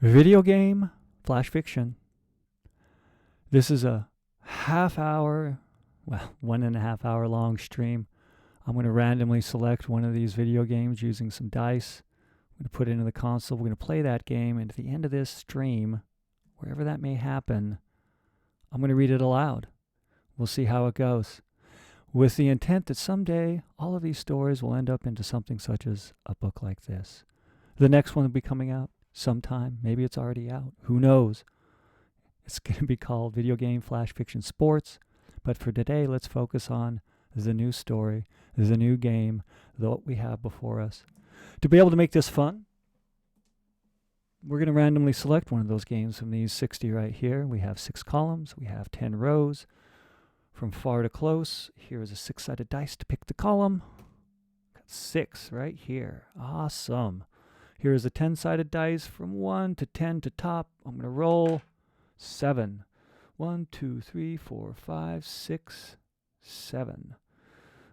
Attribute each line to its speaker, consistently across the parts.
Speaker 1: Video game flash fiction. This is a half hour, well, 1.5 hour long stream. I'm going to randomly select one of these video games using some dice. I'm going to put it into the console. We're going to play that game. And at the end of this stream, wherever that may happen, I'm going to read it aloud. We'll see how it goes. With the intent that someday all of these stories will end up into something such as a book like this. The next one will be coming out sometime. Maybe it's already out. Who knows? It's going to be called Video Game Flash Fiction Sports. But for today, let's focus on the new story, the new game, what we have before us. To be able to make this fun, we're going to randomly select one of those games from these 60 right here. We have 6 columns. We have 10 rows. From far to close, here is a 6-sided dice to pick the column. Got 6 right here. Awesome. Here is a 10-sided dice from 1 to 10 to top. I'm going to roll 7. 1, 2, 3, 4, 5, 6, 7.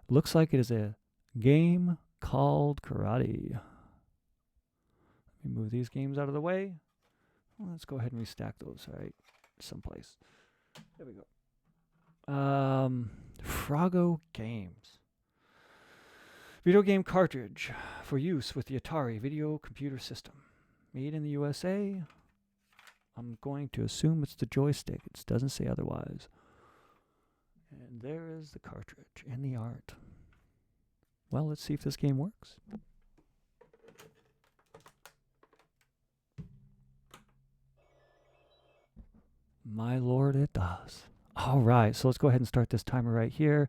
Speaker 1: Looks like it is a game called Karate. Let me move these games out of the way. Let's go ahead and restack those right someplace. There we go. Froggo Games. Video game cartridge for use with the Atari video computer system. Made in the USA. I'm going to assume it's the joystick. It doesn't say otherwise. And there is the cartridge and the art. Well, let's see if this game works. My lord, it does. All right, so let's go ahead and start this timer right here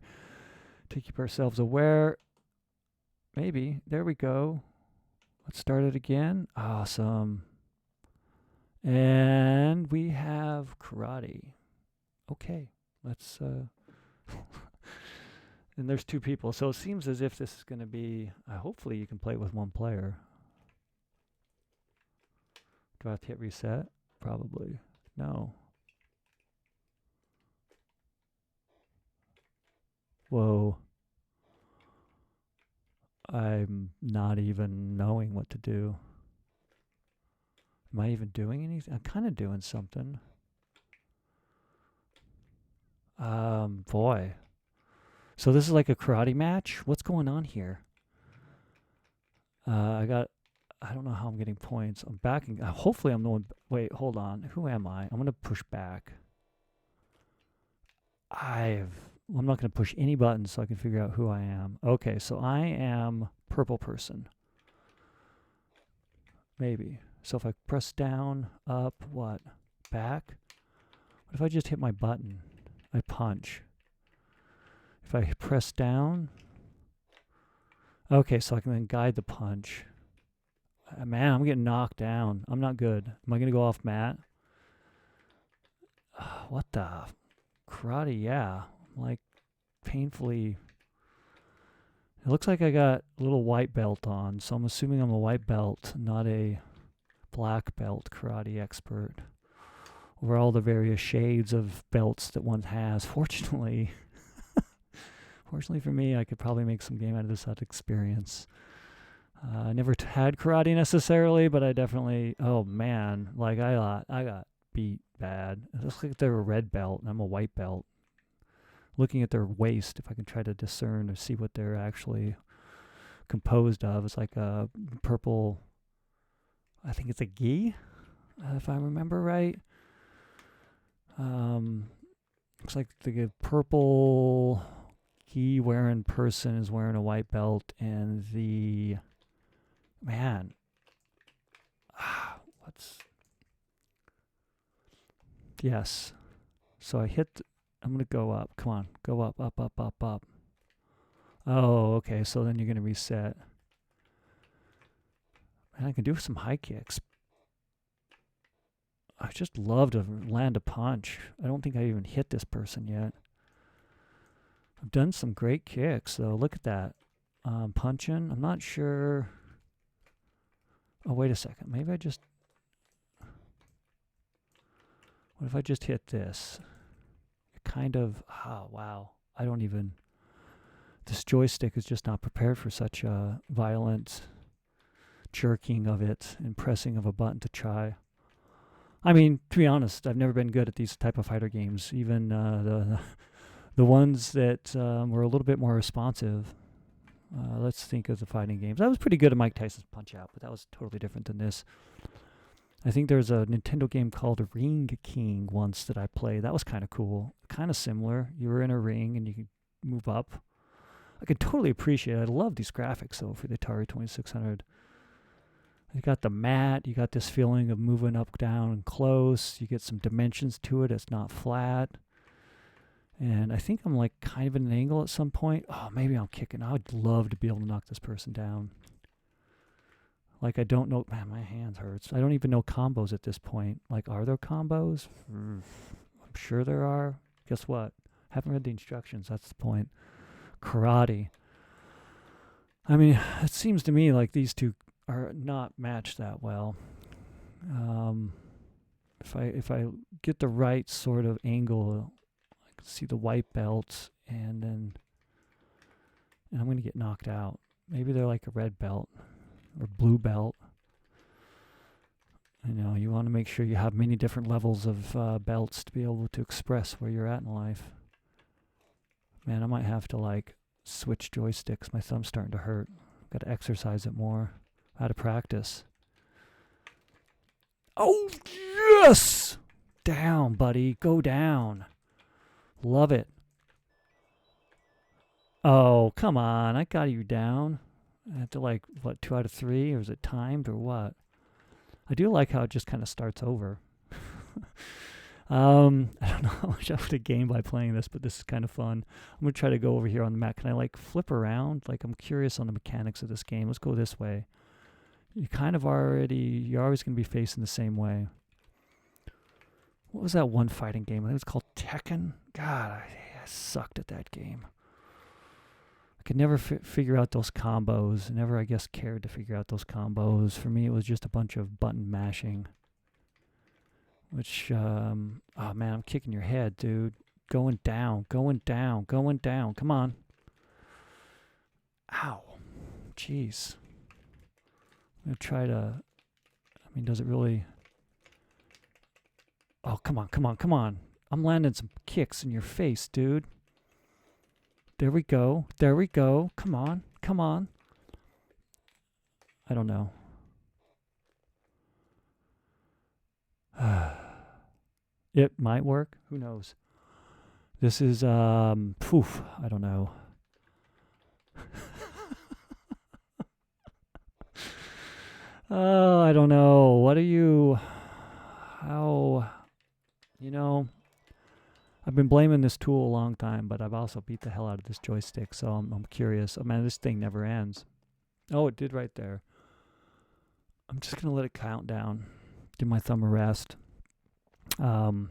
Speaker 1: to keep ourselves aware. Maybe. There we go. Let's start it again. Awesome. And we have karate. Okay, let's... and there's 2 people, so it seems as if this is going to be... hopefully you can play with 1 player. Do I have to hit reset? Probably. No. Whoa. I'm not even knowing what to do. Am I even doing anything? I'm kind of doing something. Boy. So this is like a karate match? What's going on here? I don't know how I'm getting points. I'm backing. Hopefully I'm the one. Wait, hold on. Who am I? I'm going to push back. I'm not going to push any buttons so I can figure out who I am. Okay, so I am purple person. Maybe. So if I press down, up, what? Back? What if I just hit my button? I punch. If I press down... Okay, so I can then guide the punch. Man, I'm getting knocked down. I'm not good. Am I going to go off mat? What the... Karate, yeah. Like painfully. It looks like I got a little white belt on, so I'm assuming I'm a white belt, not a black belt karate expert. Over all the various shades of belts that one has. Fortunately for me, I could probably make some game out of this experience. I never had karate necessarily, but I definitely, oh man, like I got beat bad. It looks like they're a red belt and I'm a white belt. Looking at their waist, if I can try to discern or see what they're actually composed of. It's like a purple, I think it's a gi, if I remember right. Looks like the purple gi wearing person is wearing a white belt, and the man, yes. So I hit. I'm going to go up. Come on. Go up, up, up, up, up. Oh, okay. So then you're going to reset. Man, I can do some high kicks. I just love to land a punch. I don't think I even hit this person yet. I've done some great kicks, though. Look at that. Punching. I'm not sure. Oh, wait a second. Maybe I just... What if I just hit this? Kind of, wow. I don't even, this joystick is just not prepared for such a violent jerking of it and pressing of a button to try. I mean, to be honest, I've never been good at these type of fighter games. Even the ones that were a little bit more responsive. Let's think of the fighting games. I was pretty good at Mike Tyson's Punch-Out, but that was totally different than this. I think there's a Nintendo game called Ring King once that I played. That was kind of cool. Kind of similar. You were in a ring and you could move up. I could totally appreciate it. I love these graphics, though, for the Atari 2600. You got the mat. You got this feeling of moving up, down, and close. You get some dimensions to it. It's not flat. And I think I'm like kind of at an angle at some point. Oh, maybe I'm kicking. I would love to be able to knock this person down. Like, I don't know. Man, my hands hurts. I don't even know combos at this point. Like, are there combos? I'm sure there are. Guess what? Haven't read the instructions. That's the point. Karate. I mean, it seems to me like these two are not matched that well. If I get the right sort of angle, I can see the white belts, and I'm going to get knocked out. Maybe they're like a red belt or blue belt. You know, you want to make sure you have many different levels of belts to be able to express where you're at in life. Man, I might have to like switch joysticks. My thumb's starting to hurt. Got to exercise it more. How to practice. Oh, yes! Down, buddy. Go down. Love it. Oh, come on. I got you down. I have to, like, what, 2 out of 3? Or is it timed or what? I do like how it just kind of starts over. I don't know how much I would have gained by playing this, but this is kind of fun. I'm going to try to go over here on the map. Can I, like, flip around? Like, I'm curious on the mechanics of this game. Let's go this way. You're always going to be facing the same way. What was that one fighting game? I think it was called Tekken. God, I sucked at that game. I could never figure out those combos. Never, I guess, cared to figure out those combos. For me, it was just a bunch of button mashing. Which, oh man, I'm kicking your head, dude. Going down, going down, going down. Come on. Ow. Jeez. I'm going to try to, I mean, does it really? Oh, come on, come on, come on. I'm landing some kicks in your face, dude. There we go. There we go. Come on, come on. I don't know. It might work. Who knows? This is, I don't know. Oh, I don't know. What are you... How... You know... I've been blaming this tool a long time, but I've also beat the hell out of this joystick, so I'm curious. Oh, man, this thing never ends. Oh, it did right there. I'm just going to let it count down. Give my thumb a rest. That's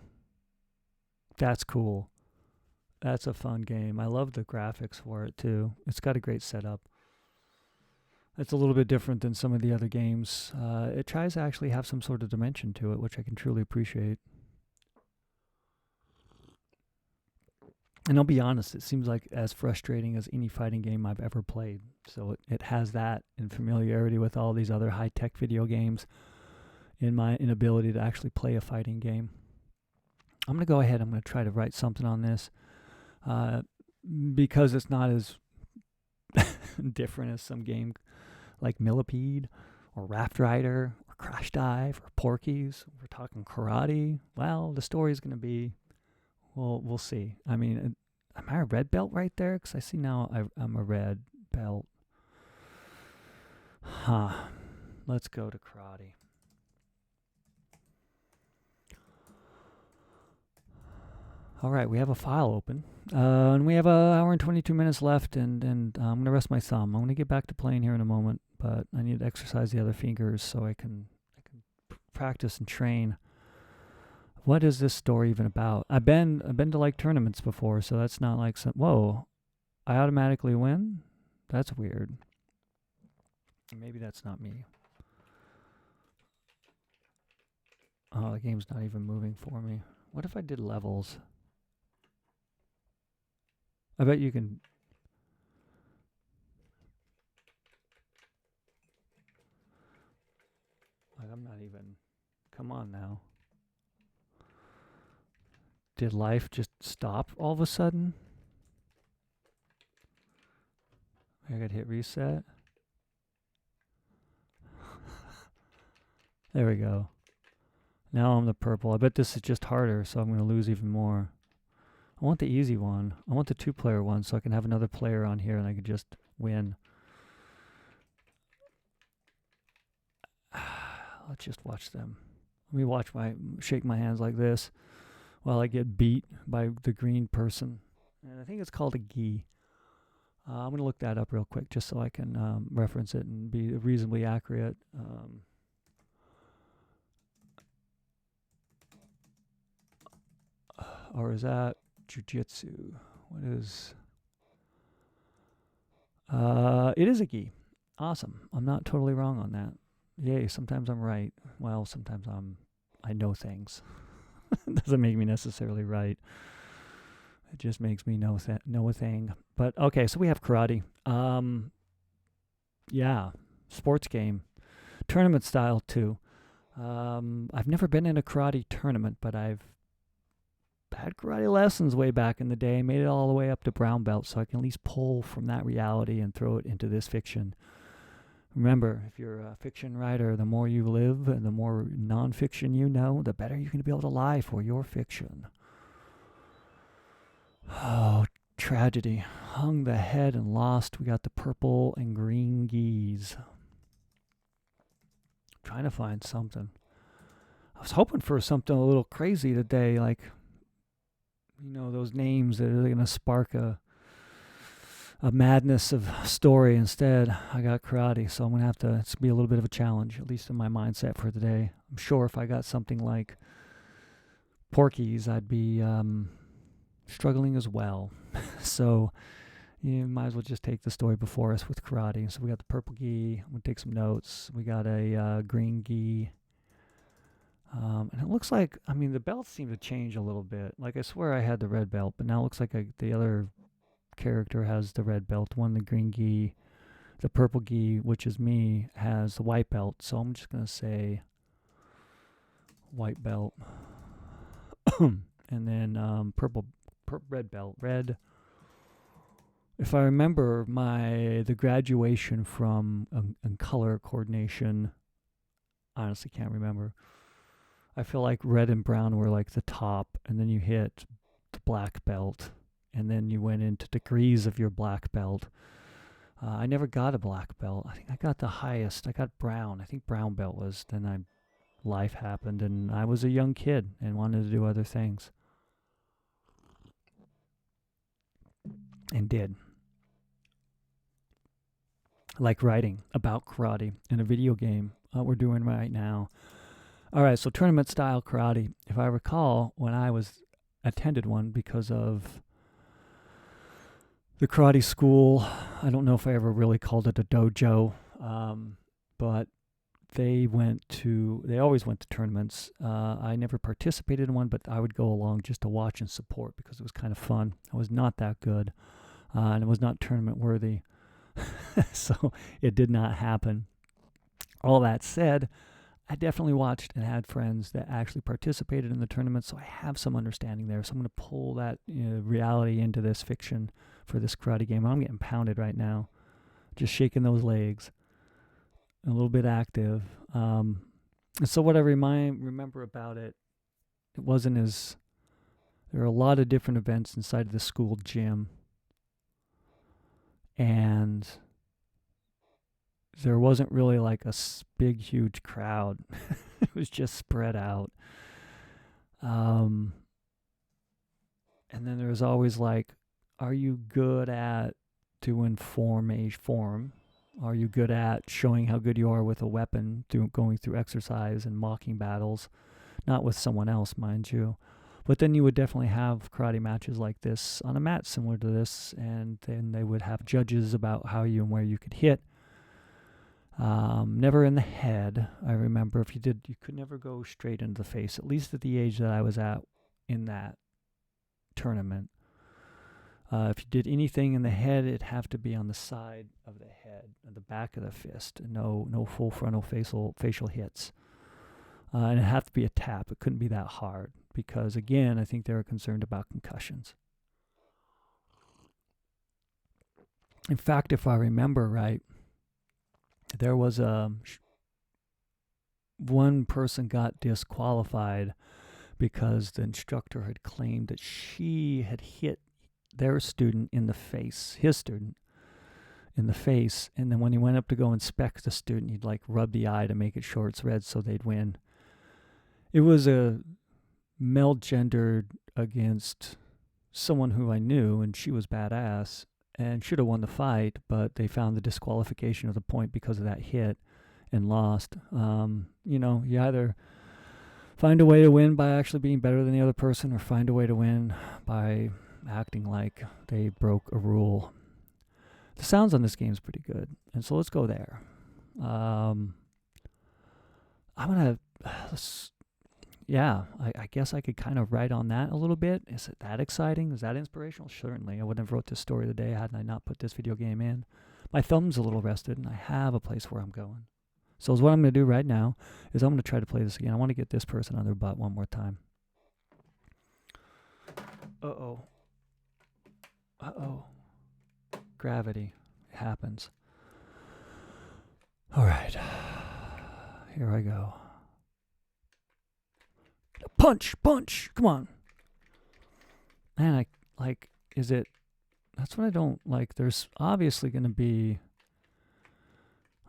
Speaker 1: cool. That's a fun game. I love the graphics for it, too. It's got a great setup. It's a little bit different than some of the other games. It tries to actually have some sort of dimension to it, which I can truly appreciate. And I'll be honest, it seems like as frustrating as any fighting game I've ever played. So it has that in familiarity with all these other high-tech video games in my inability to actually play a fighting game. I'm going to go ahead. I'm going to try to write something on this because it's not as different as some game like Millipede or Raft Rider or Crash Dive or Porky's. We're talking karate. Well, the story's going to be... Well, we'll see. I mean, am I a red belt right there? Because I see now I'm a red belt. Huh. Let's go to karate. All right, we have a file open. And we have an hour and 22 minutes left, and I'm going to rest my thumb. I'm going to get back to playing here in a moment, but I need to exercise the other fingers so I can practice and train. What is this story even about? I've been to like tournaments before, so that's not like some... Whoa, I automatically win? That's weird. Maybe that's not me. Oh, the game's not even moving for me. What if I did levels? I bet you can... Like, I'm not even... Come on now. Did life just stop all of a sudden? I gotta hit reset. There we go. Now I'm the purple. I bet this is just harder, so I'm gonna lose even more. I want the easy one. I want the 2-player one so I can have another player on here and I can just win. Let's just watch them. Let me shake my hands like this while I get beat by the green person. And I think it's called a gi. I'm going to look that up real quick just so I can reference it and be reasonably accurate. Or is that jujitsu? What is... it is a gi. Awesome. I'm not totally wrong on that. Yay, sometimes I'm right. Well, sometimes I know things. Doesn't make me necessarily right. It just makes me know a thing. But okay, so we have karate. Yeah, sports game. Tournament style too. I've never been in a karate tournament, but I've had karate lessons way back in the day. Made it all the way up to brown belt, so I can at least pull from that reality and throw it into this fiction. Remember, if you're a fiction writer, the more you live and the more nonfiction you know, the better you're going to be able to lie for your fiction. Oh, tragedy. Hung the head and lost. We got the purple and green geese. Trying to find something. I was hoping for something a little crazy today, like, those names that are going to spark a madness of story. Instead, I got karate, so I'm going to have to, it's be a little bit of a challenge, at least in my mindset for today. I'm sure if I got something like Porky's, I'd be struggling as well. So you might as well just take the story before us with karate. So we got the purple gi. I'm going to take some notes. We got a green gi. And it looks like, the belts seem to change a little bit. Like, I swear I had the red belt, but now it looks like the other character has the red belt. One, the green gi. The purple gi, which is me, has the white belt. So I'm just going to say white belt. And then red belt. Red. If I remember the graduation from color coordination, honestly can't remember. I feel like red and brown were like the top, and then you hit the black belt, and then you went into degrees of your black belt. I never got a black belt. I think I got the highest. I got brown. I think brown belt was, then life happened, and I was a young kid and wanted to do other things. And did. Like writing about karate in a video game we're doing right now. All right, so tournament style karate. If I recall, when I attended one because of the karate school, I don't know if I ever really called it a dojo, but they always went to tournaments. I never participated in one, but I would go along just to watch and support because it was kind of fun. I was not that good, and it was not tournament worthy. So it did not happen. All that said, I definitely watched and had friends that actually participated in the tournament, so I have some understanding there. So I'm going to pull that reality into this fiction for this karate game. I'm getting pounded right now, just shaking those legs, a little bit active. And so what I remember about it, it wasn't as... There are a lot of different events inside of the school gym, and there wasn't really like a big, huge crowd. It was just spread out. And then there was always like, are you good at doing form? Are you good at showing how good you are with a weapon, going through exercise and mocking battles? Not with someone else, mind you. But then you would definitely have karate matches like this on a mat similar to this, and then they would have judges about how you and where you could hit. Never in the head. I remember if you did, you could never go straight into the face, at least at the age that I was at in that tournament. If you did anything in the head, it'd have to be on the side of the head, and the back of the fist. No full frontal facial hits. And it had to be a tap. It couldn't be that hard because, again, I think they were concerned about concussions. In fact, if I remember right, there was one person got disqualified because the instructor had claimed that she had hit their student in the face, his student in the face, and then when he went up to go inspect the student, he'd like rub the eye to make it sure it's red so they'd win. It was a male gendered against someone who I knew, and she was badass and should have won the fight, but they found the disqualification of the point because of that hit and lost. You either find a way to win by actually being better than the other person, or find a way to win by acting like they broke a rule. The sounds on this game is pretty good, and so let's go there. I guess I could kind of write on that a little bit. Is it that exciting? Is that inspirational? Certainly. I wouldn't have wrote this story of the day hadn't I not put this video game in. My thumb's a little rested, and I have a place where I'm going. So what I'm going to do right now is I'm going to try to play this again. I want to get this person on their butt one more time. Uh-oh. Gravity. It happens. All right. Here I go. Punch! Come on. Man, that's what I don't like. There's obviously going to be,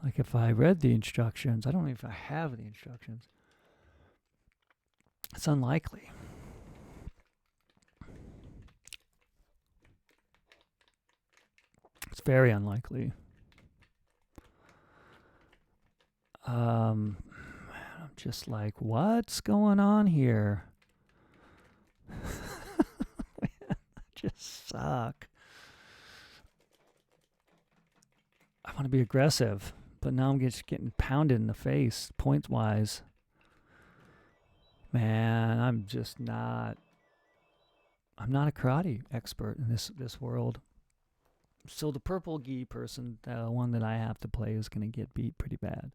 Speaker 1: like, if I read the instructions, I don't know if I have the instructions. It's unlikely. It's very unlikely. I'm just like, what's going on here? I just suck. I want to be aggressive, but now I'm just getting pounded in the face, points-wise. Man, I'm not a karate expert in this world. So the purple gi person, the one that I have to play, is going to get beat pretty bad.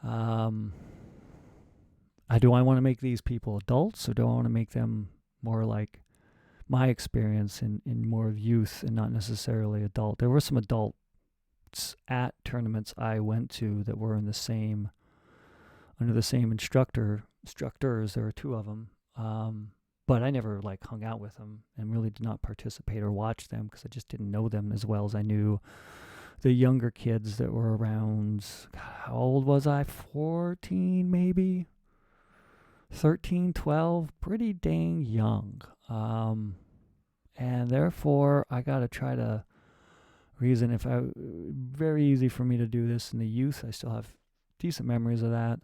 Speaker 1: Do I want to make these people adults, or do I want to make them more like my experience in more of youth and not necessarily adult? There were some adults at tournaments I went to that were in under the same instructors. There were two of them. But I never hung out with them and really did not participate or watch them because I just didn't know them as well as I knew the younger kids that were around. God, how old was I? 14 maybe? 13, 12? Pretty dang young. And therefore, I got to try to reason very easy for me to do this in the youth. I still have decent memories of that.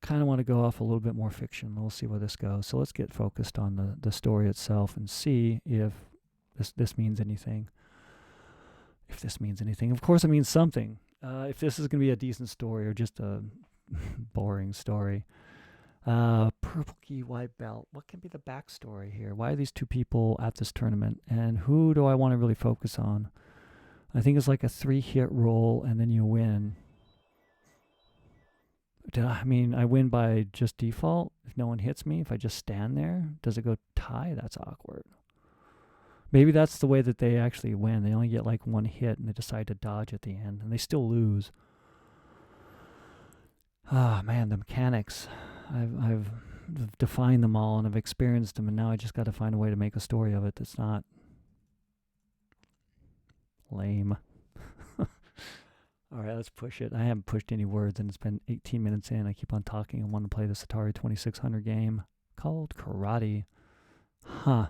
Speaker 1: Kind of want to go off a little bit more fiction. We'll see where this goes. So let's get focused on the story itself and see if this means anything. If this means anything. Of course it means something. If this is going to be a decent story or just a boring story. Purple key, white belt. What can be the backstory here? Why are these two people at this tournament? And who do I want to really focus on? I think it's like a 3-hit roll and then you win. I win by just default if no one hits me. If I just stand there, does it go tie? That's awkward. Maybe that's the way that they actually win. They only get one hit and they decide to dodge at the end and they still lose. Man, the mechanics. I've defined them all and I've experienced them, and now I just got to find a way to make a story of it that's not lame. All right, let's push it. I haven't pushed any words, and it's been 18 minutes in. I keep on talking. I want to play this Atari 2600 game called Karate. I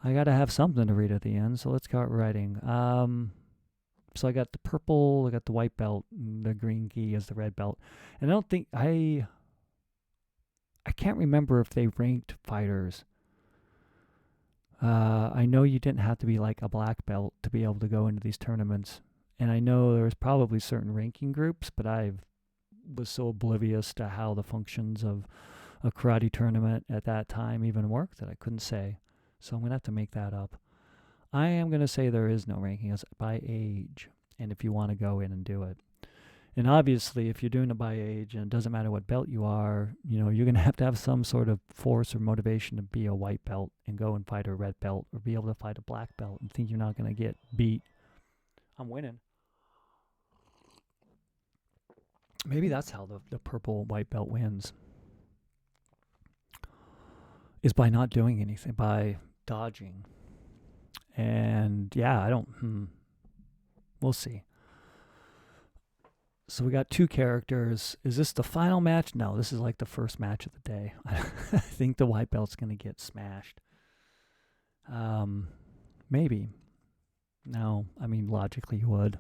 Speaker 1: got to have something to read at the end, so let's start writing. So I got the purple, I got the white belt, and the green gi as the red belt. And I don't think I can't remember if they ranked fighters. I know you didn't have to be like a black belt to be able to go into these tournaments. And I know there was probably certain ranking groups, but I was so oblivious to how the functions of a karate tournament at that time even worked that I couldn't say. So I'm going to have to make that up. I am going to say there is no ranking. It's by age, and if you want to go in and do it. And obviously, if you're doing it by age, and it doesn't matter what belt you are, you're going to have some sort of force or motivation to be a white belt and go and fight a red belt or be able to fight a black belt and think you're not going to get beat. I'm winning. Maybe that's how the purple white belt wins. Is by not doing anything, by dodging. And yeah, we'll see. So we got 2 characters. Is this the final match? No, this is like the first match of the day. I think the white belt's going to get smashed. Maybe. No, I mean, logically you would.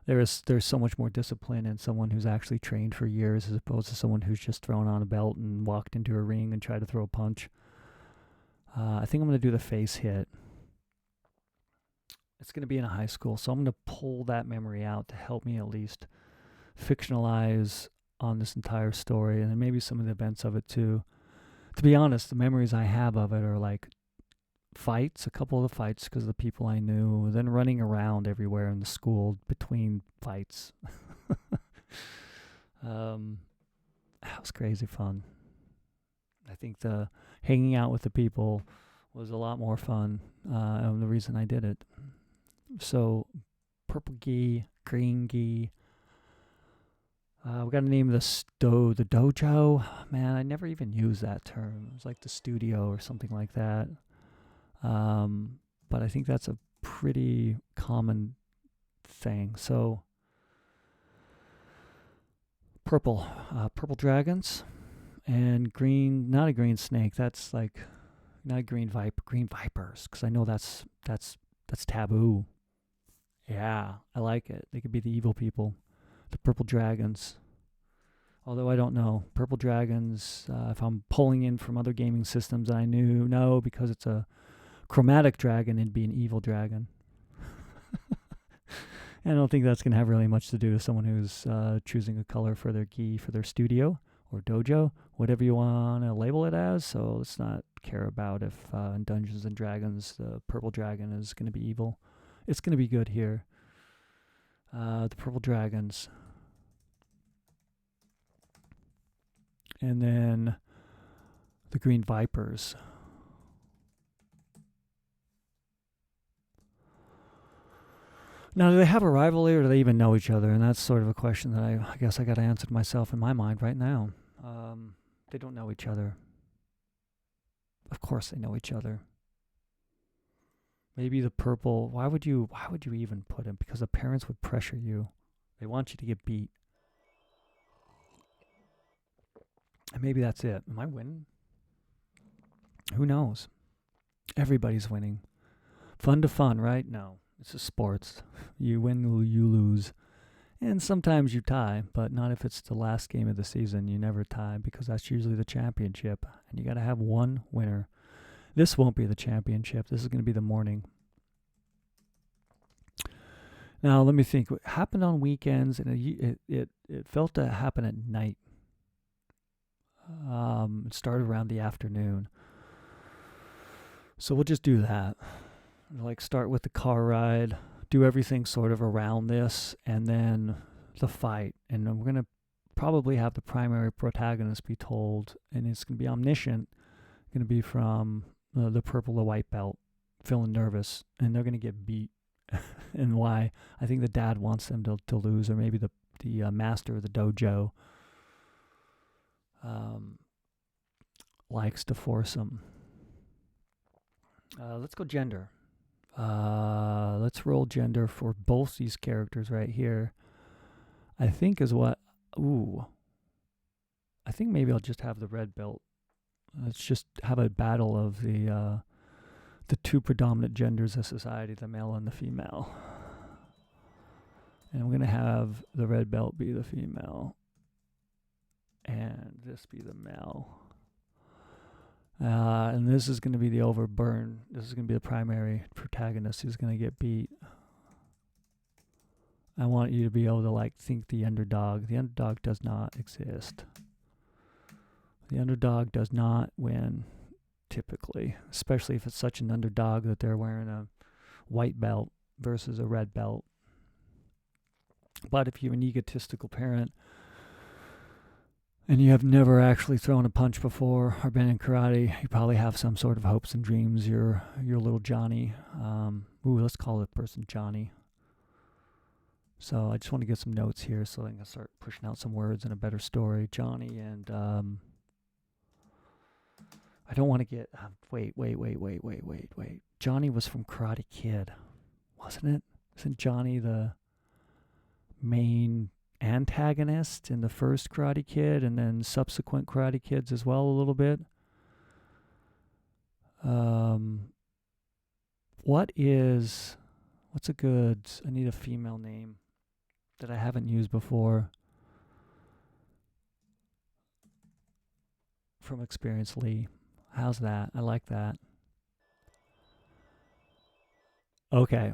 Speaker 1: There's so much more discipline in someone who's actually trained for years as opposed to someone who's just thrown on a belt and walked into a ring and tried to throw a punch. I think I'm going to do the face hit. It's going to be in a high school, so I'm going to pull that memory out to help me at least fictionalize on this entire story and then maybe some of the events of it too. To be honest, the memories I have of it are like fights, a couple of the fights because of the people I knew, then running around everywhere in the school between fights. That was crazy fun. I think the hanging out with the people was a lot more fun, and the reason I did it. So, purple gi, green gi. We got to name the dojo. Man, I never even used that term. It was like the studio or something like that. But I think that's a pretty common thing. So, purple dragons, and green, not a green snake. That's like not a green vipers, because I know that's taboo. Yeah, I like it. They could be the evil people, the purple dragons. Although I don't know. Purple dragons, if I'm pulling in from other gaming systems I knew, no, because it's a chromatic dragon, it'd be an evil dragon. And I don't think that's going to have really much to do with someone who's choosing a color for their gi, for their studio or dojo, whatever you want to label it as. So let's not care about if in Dungeons and Dragons the purple dragon is going to be evil. It's going to be good here. The purple dragons. And then the green vipers. Now, do they have a rivalry or do they even know each other? And that's sort of a question that I guess I got to answer to myself in my mind right now. They don't know each other. Of course they know each other. Maybe the purple, why would you even put him? Because the parents would pressure you. They want you to get beat. And maybe that's it. Am I winning? Who knows? Everybody's winning. Fun to fun, right? No. It's just sports. You win, you lose. And sometimes you tie, but not if it's the last game of the season. You never tie because that's usually the championship. And you got to have one winner. This won't be the championship. This is going to be the morning. Now, let me think. It happened on weekends, and it felt to happen at night. It started around the afternoon. So we'll just do that. Like start with the car ride, do everything sort of around this, and then the fight. And we're going to probably have the primary protagonist be told, and it's going to be omniscient, going to be from the purple to white belt, feeling nervous, and they're going to get beat. And why? I think the dad wants them to lose, or maybe the master of the dojo likes to force them. Let's go gender. Let's roll gender for both these characters right here. I think is what... Ooh. I think maybe I'll just have the red belt. Let's just have a battle of the two predominant genders of society, the male and the female. And I'm going to have the red belt be the female. And this be the male. And this is going to be the overburn. This is going to be the primary protagonist who's going to get beat. I want you to be able to think the underdog. The underdog does not exist. The underdog does not win, typically, especially if it's such an underdog that they're wearing a white belt versus a red belt. But if you're an egotistical parent and you have never actually thrown a punch before or been in karate, you probably have some sort of hopes and dreams. You're little Johnny. Let's call the person Johnny. So I just want to get some notes here so I can start pushing out some words and a better story. Johnny and I don't want to get... wait. Johnny was from Karate Kid, wasn't it? Isn't Johnny the main antagonist in the first Karate Kid and then subsequent Karate Kids as well a little bit? What's a good... I need a female name that I haven't used before. From experience, Lee. How's that? I like that. Okay.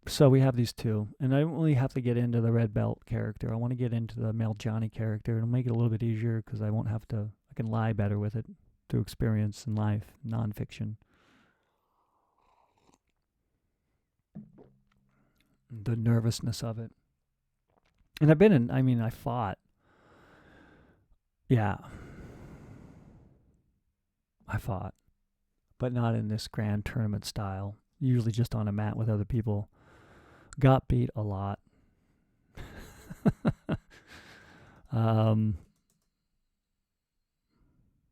Speaker 1: So we have these two. And I don't really have to get into the red belt character. I want to get into the male Johnny character. It'll make it a little bit easier because I won't have to... I can lie better with it through experience in life, nonfiction. The nervousness of it. And I fought. Yeah. I fought. But not in this grand tournament style. Usually just on a mat with other people. Got beat a lot.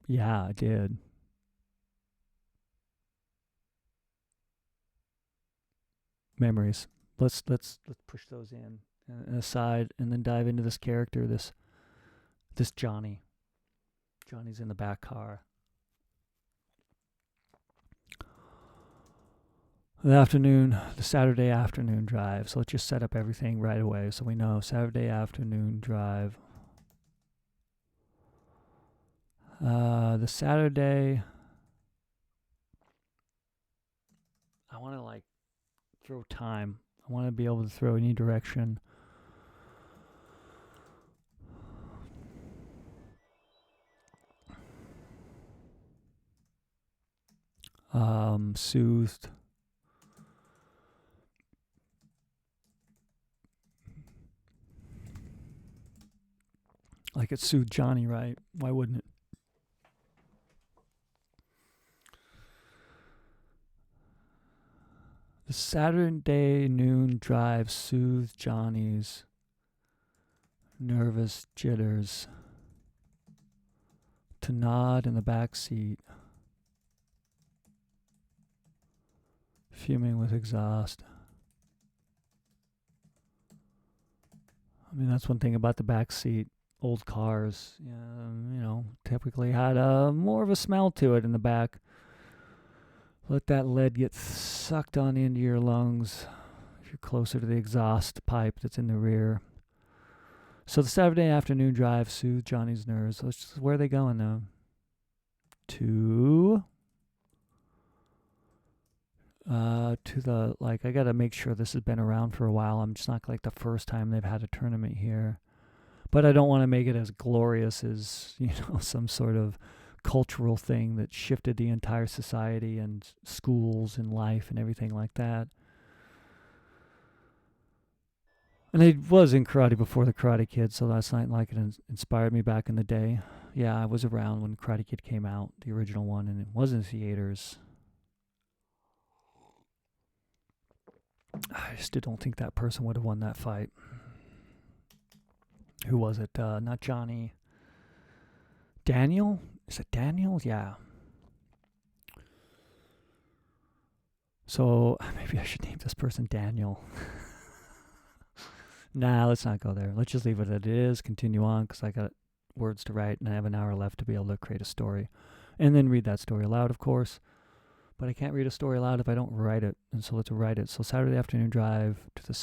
Speaker 1: Yeah, I did. Memories. Let's push those in aside and then dive into this character, this Johnny. Johnny's in the back car. The Saturday afternoon drive. So let's just set up everything right away so we know. Saturday afternoon drive. The Saturday, I want to throw time. I want to be able to throw any direction. Soothed. Like it soothed Johnny, right? Why wouldn't it? The Saturday noon drive soothed Johnny's nervous jitters. To nod in the back seat, fuming with exhaust. I mean, that's one thing about the back seat. Old cars, typically had more of a smell to it in the back. Let that lead get sucked on into your lungs if you're closer to the exhaust pipe that's in the rear. So the Saturday afternoon drive soothed Johnny's nerves. Where are they going now? To the, I got to make sure this has been around for a while. I'm just not the first time they've had a tournament here. But I don't want to make it as glorious as, some sort of cultural thing that shifted the entire society and schools and life and everything like that. And I was in karate before the Karate Kid, so that's not like it inspired me back in the day. Yeah, I was around when Karate Kid came out, the original one, and it was in theaters. I just don't think that person would have won that fight. Who was it? Not Johnny. Daniel? Is it Daniel? Yeah. So maybe I should name this person Daniel. Nah, let's not go there. Let's just leave it as it is. Continue on because I got words to write and I have an hour left to be able to create a story. And then read that story aloud, of course. But I can't read a story aloud if I don't write it. And so let's write it. So Saturday afternoon drive to the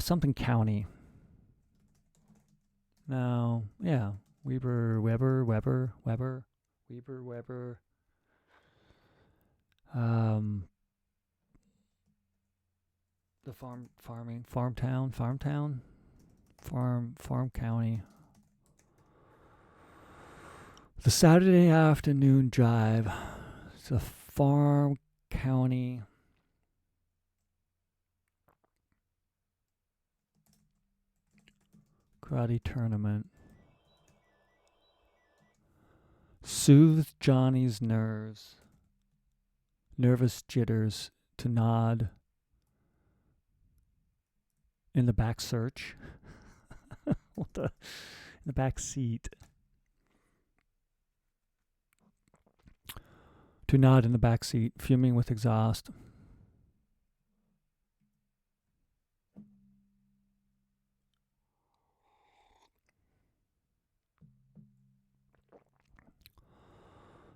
Speaker 1: something county. No, yeah. Weber. The farm county. The Saturday afternoon drive It's a farm county karate tournament. Soothed Johnny's nerves, nervous jitters to nod in the back search. What the? In the back seat. To nod in the back seat, fuming with exhaust.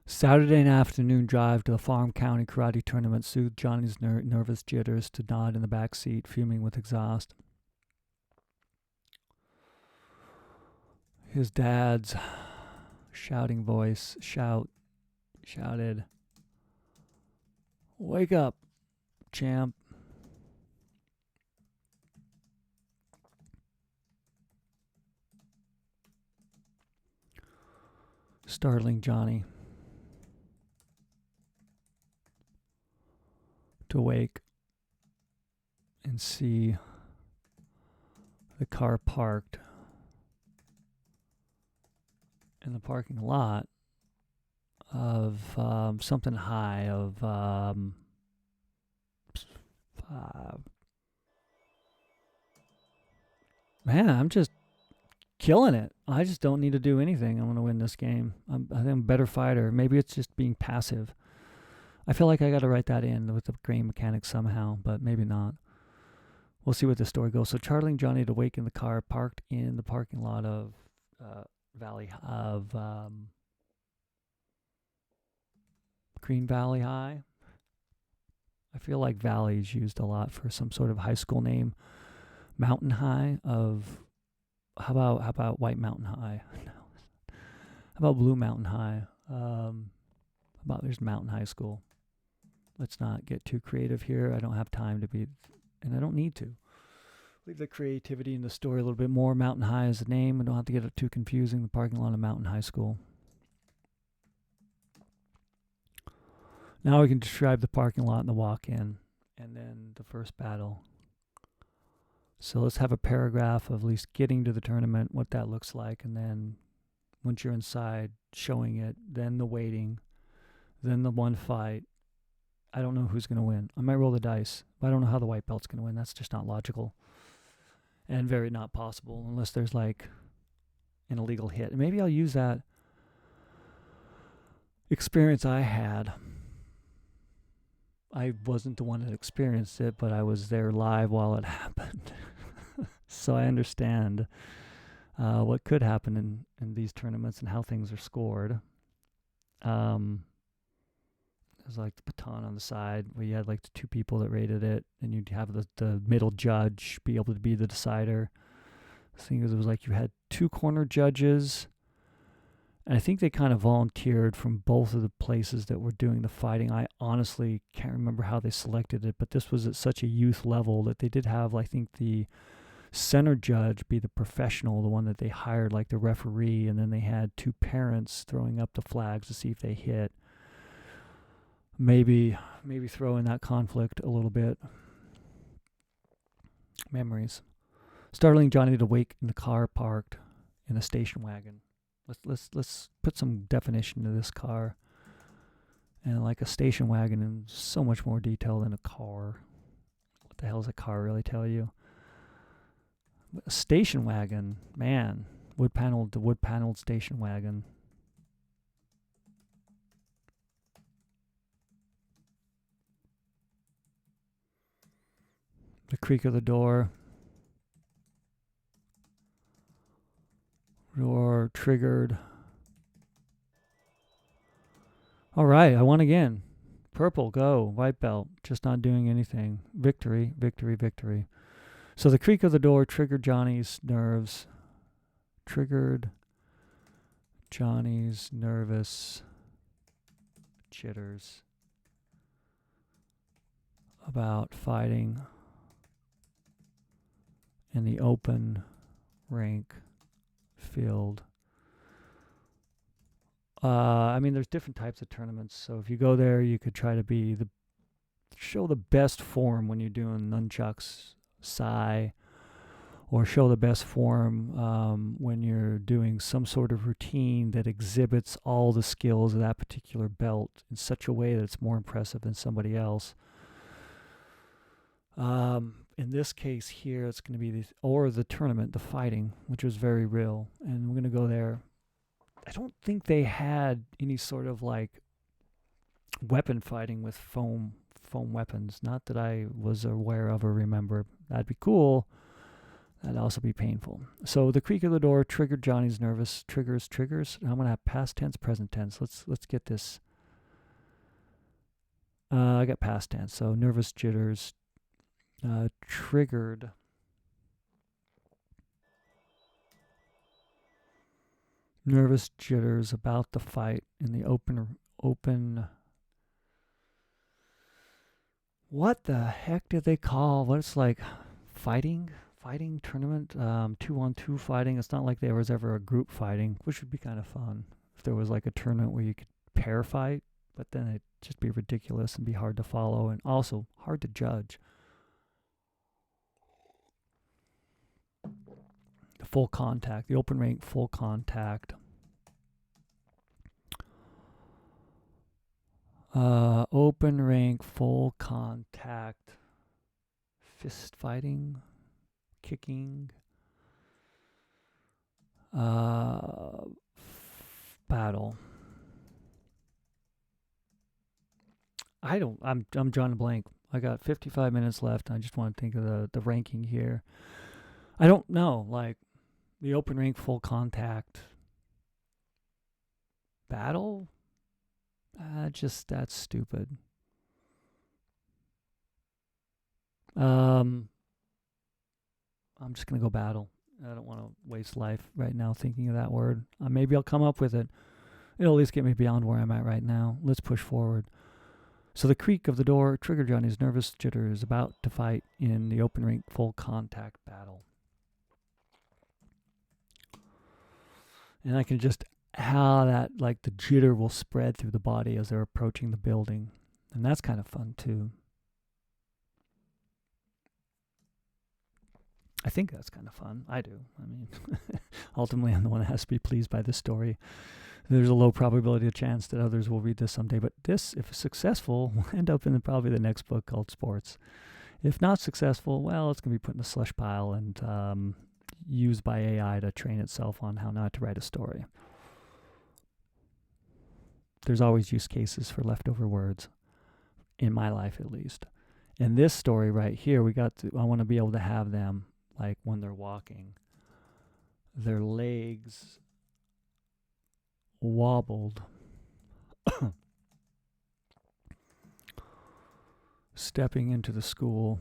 Speaker 1: Saturday afternoon drive to the Farm County Karate Tournament soothed Johnny's nervous jitters to nod in the back seat, fuming with exhaust. His dad's shouting voice shouted, "Wake up, champ." Startling Johnny to wake and see the car parked in the parking lot of something high of man, I'm just killing it. I just don't need to do anything. I'm going to win this game. I think I'm a better fighter. Maybe it's just being passive. I feel like I got to write that in with the game mechanics somehow, but maybe not. We'll see where the story goes. So chartering Johnny to wake in the car parked in the parking lot of Green Valley High. I feel like Valley is used a lot for some sort of high school name. Mountain High of how about White Mountain High? No. How about Blue Mountain High? There's Mountain High School. Let's not get too creative here. I don't have time to be, and I don't need to. Leave the creativity in the story a little bit more. Mountain High is the name. I don't have to get it too confusing. The parking lot of Mountain High School. Now we can describe the parking lot and the walk-in, and then the first battle. So let's have a paragraph of at least getting to the tournament, what that looks like, and then once you're inside, showing it, then the waiting, then the one fight. I don't know who's going to win. I might roll the dice, but I don't know how the white belt's going to win. That's just not logical and very not possible unless there's like an illegal hit. And maybe I'll use that experience I had. I wasn't the one that experienced it, but I was there live while it happened. So I understand what could happen in these tournaments and how things are scored. There's like the baton on the side where you had like the two people that rated it, and you'd have the middle judge be able to be the decider. The thing is, it was like you had two corner judges, and I think they kind of volunteered from both of the places that were doing the fighting. I honestly can't remember how they selected it, but this was at such a youth level that they did have, I think, the center judge be the professional, the one that they hired, like the referee, and then they had two parents throwing up the flags to see if they hit. Maybe throw in that conflict a little bit. Memories. Startling Johnny to wake in the car parked in a station wagon. Let's put some definition to this car. And like a station wagon in so much more detail than a car. What the hell does a car really tell you? A station wagon, man. Wood paneled station wagon. The creak of the door. Door triggered. All right, I won again. Purple, go. White belt, just not doing anything. Victory, victory, victory. So the creak of the door triggered Johnny's nerves. Triggered Johnny's nervous jitters about fighting in the open rink field I mean, there's different types of tournaments. So if you go there, you could try to show the best form when you're doing nunchucks, sai, or show the best form when you're doing some sort of routine that exhibits all the skills of that particular belt in such a way that it's more impressive than somebody else. In this case here, it's going to be the tournament, the fighting, which was very real. And we're going to go there. I don't think they had any sort of like weapon fighting with foam weapons. Not that I was aware of or remember. That'd be cool. That'd also be painful. So the creak of the door triggered Johnny's nervous triggers. I'm gonna have past tense, present tense. Let's get this. I got past tense. So nervous jitters triggered nervous jitters about the fight in the open. What the heck did they call? What it's like fighting tournament, 2-on-2 fighting. It's not like there was ever a group fighting, which would be kind of fun if there was like a tournament where you could pair fight, but then it'd just be ridiculous and be hard to follow and also hard to judge. The full contact, the open rank full contact. Open rank full contact fist fighting, kicking, battle. I'm drawing a blank. I got 55 minutes left. I just want to think of the ranking here. I don't know, like the open rank full contact battle. That's stupid. I'm just gonna go battle. I don't want to waste life right now thinking of that word. Maybe I'll come up with it. It'll at least get me beyond where I'm at right now. Let's push forward. So the creak of the door triggered Johnny's nervous jitters about to fight in the open rank full contact battle. And I can just how that like the jitter will spread through the body as they're approaching the building. And that's kind of fun too. I think that's kind of fun. I do. I mean, ultimately, I'm the one that has to be pleased by this story. There's a low probability of chance that others will read this someday. But this, if successful, will end up in probably the next book called Sports. If not successful, well, it's going to be put in a slush pile and used by AI to train itself on how not to write a story. There's always use cases for leftover words, in my life at least. In this story right here, I want to be able to have them, like when they're walking, their legs wobbled, stepping into the school.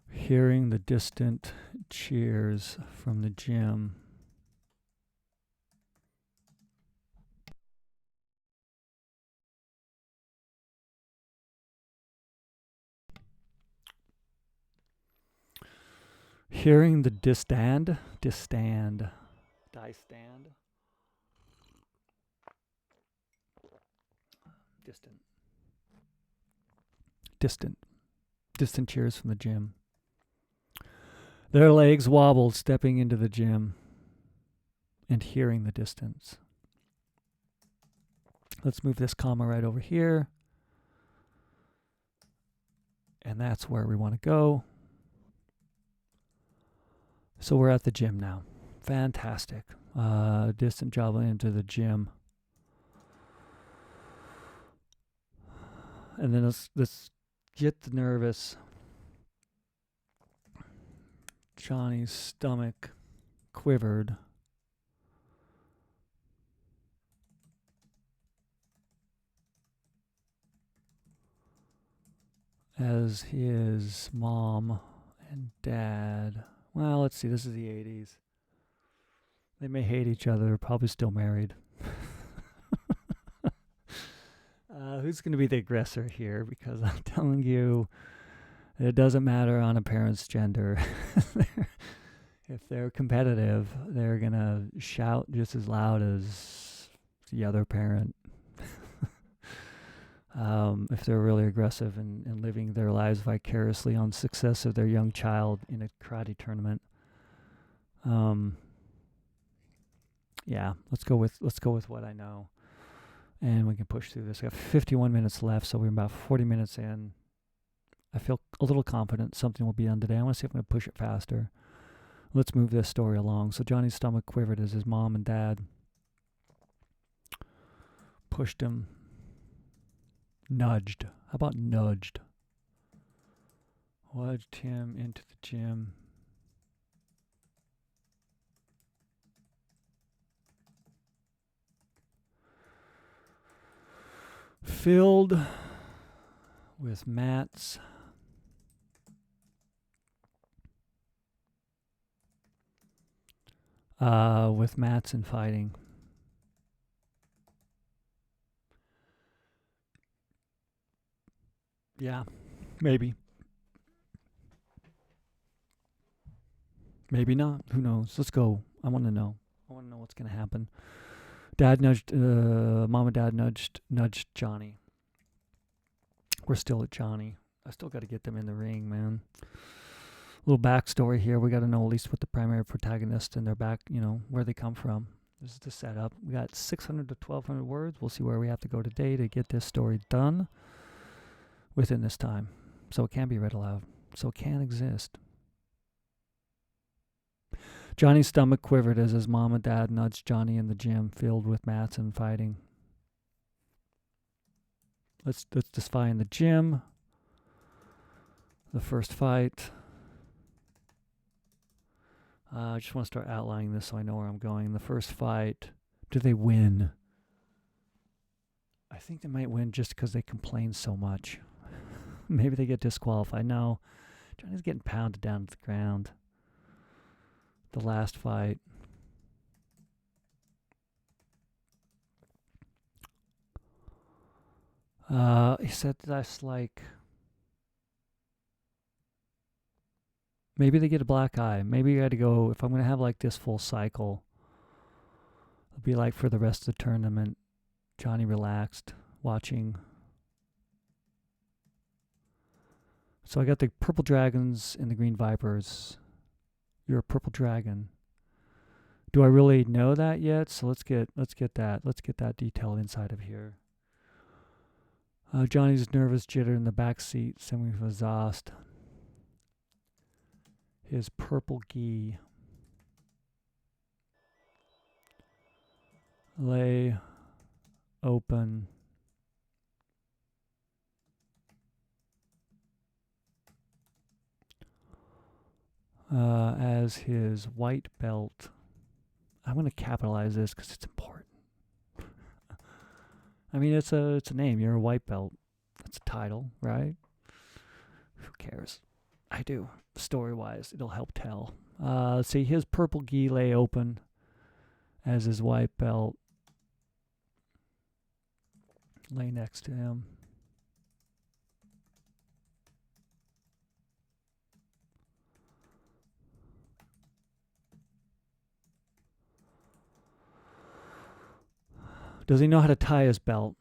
Speaker 1: Hearing the distant cheers from the gym. Hearing the distant, distant cheers from the gym. Their legs wobbled, stepping into the gym and hearing the distance. Let's move this comma right over here. And that's where we want to go. So we're at the gym now. Fantastic. Distant javelin into the gym. And then let's get the nervous. Johnny's stomach quivered. As his mom and dad, well, let's see, this is the 80s. They may hate each other, probably still married. Who's going to be the aggressor here? Because I'm telling you, It doesn't matter on a parent's gender. If they're competitive, they're going to shout just as loud as the other parent. If they're really aggressive and living their lives vicariously on success of their young child in a karate tournament. Yeah, let's go with what I know. And we can push through this. I got 51 minutes left, so we're about 40 minutes in. I feel a little confident something will be done today. I want to see if I'm going to push it faster. Let's move this story along. So Johnny's stomach quivered as his mom and dad pushed him. Nudged. How about nudged? Wedged him into the gym. Filled with mats. With mats and fighting. Yeah, maybe. Maybe not. Who knows? Let's go. I want to know. I want to know what's going to happen. Mom and dad nudged Johnny. We're still at Johnny. I still got to get them in the ring, man. Little backstory here. We got to know at least what the primary protagonist and their back, where they come from. This is the setup. We got 600 to 1,200 words. We'll see where we have to go today to get this story done within this time. So it can be read aloud. So it can exist. Johnny's stomach quivered as his mom and dad nudged Johnny in the gym filled with mats and fighting. Let's define the gym. The first fight. I just want to start outlining this so I know where I'm going. The first fight. Do they win? I think they might win just because they complain so much. Maybe they get disqualified. No. Johnny's getting pounded down to the ground. The last fight. He said that's like... Maybe they get a black eye. Maybe you got to go... If I'm going to have like this full cycle, it'll be like for the rest of the tournament. Johnny relaxed, watching. So I got the purple dragons and the green vipers. You're a purple dragon. Do I really know that yet? So let's get that. Let's get that detail inside of here. Johnny's nervous jitter in the back seat, semi-exhaust. His purple gi lay open. As his white belt. I'm going to capitalize this because it's important. I mean, it's a name. You're a white belt. That's a title, right? Who cares? I do. Story-wise, it'll help tell. See, his purple gi lay open as his white belt lay next to him. Does he know how to tie his belt?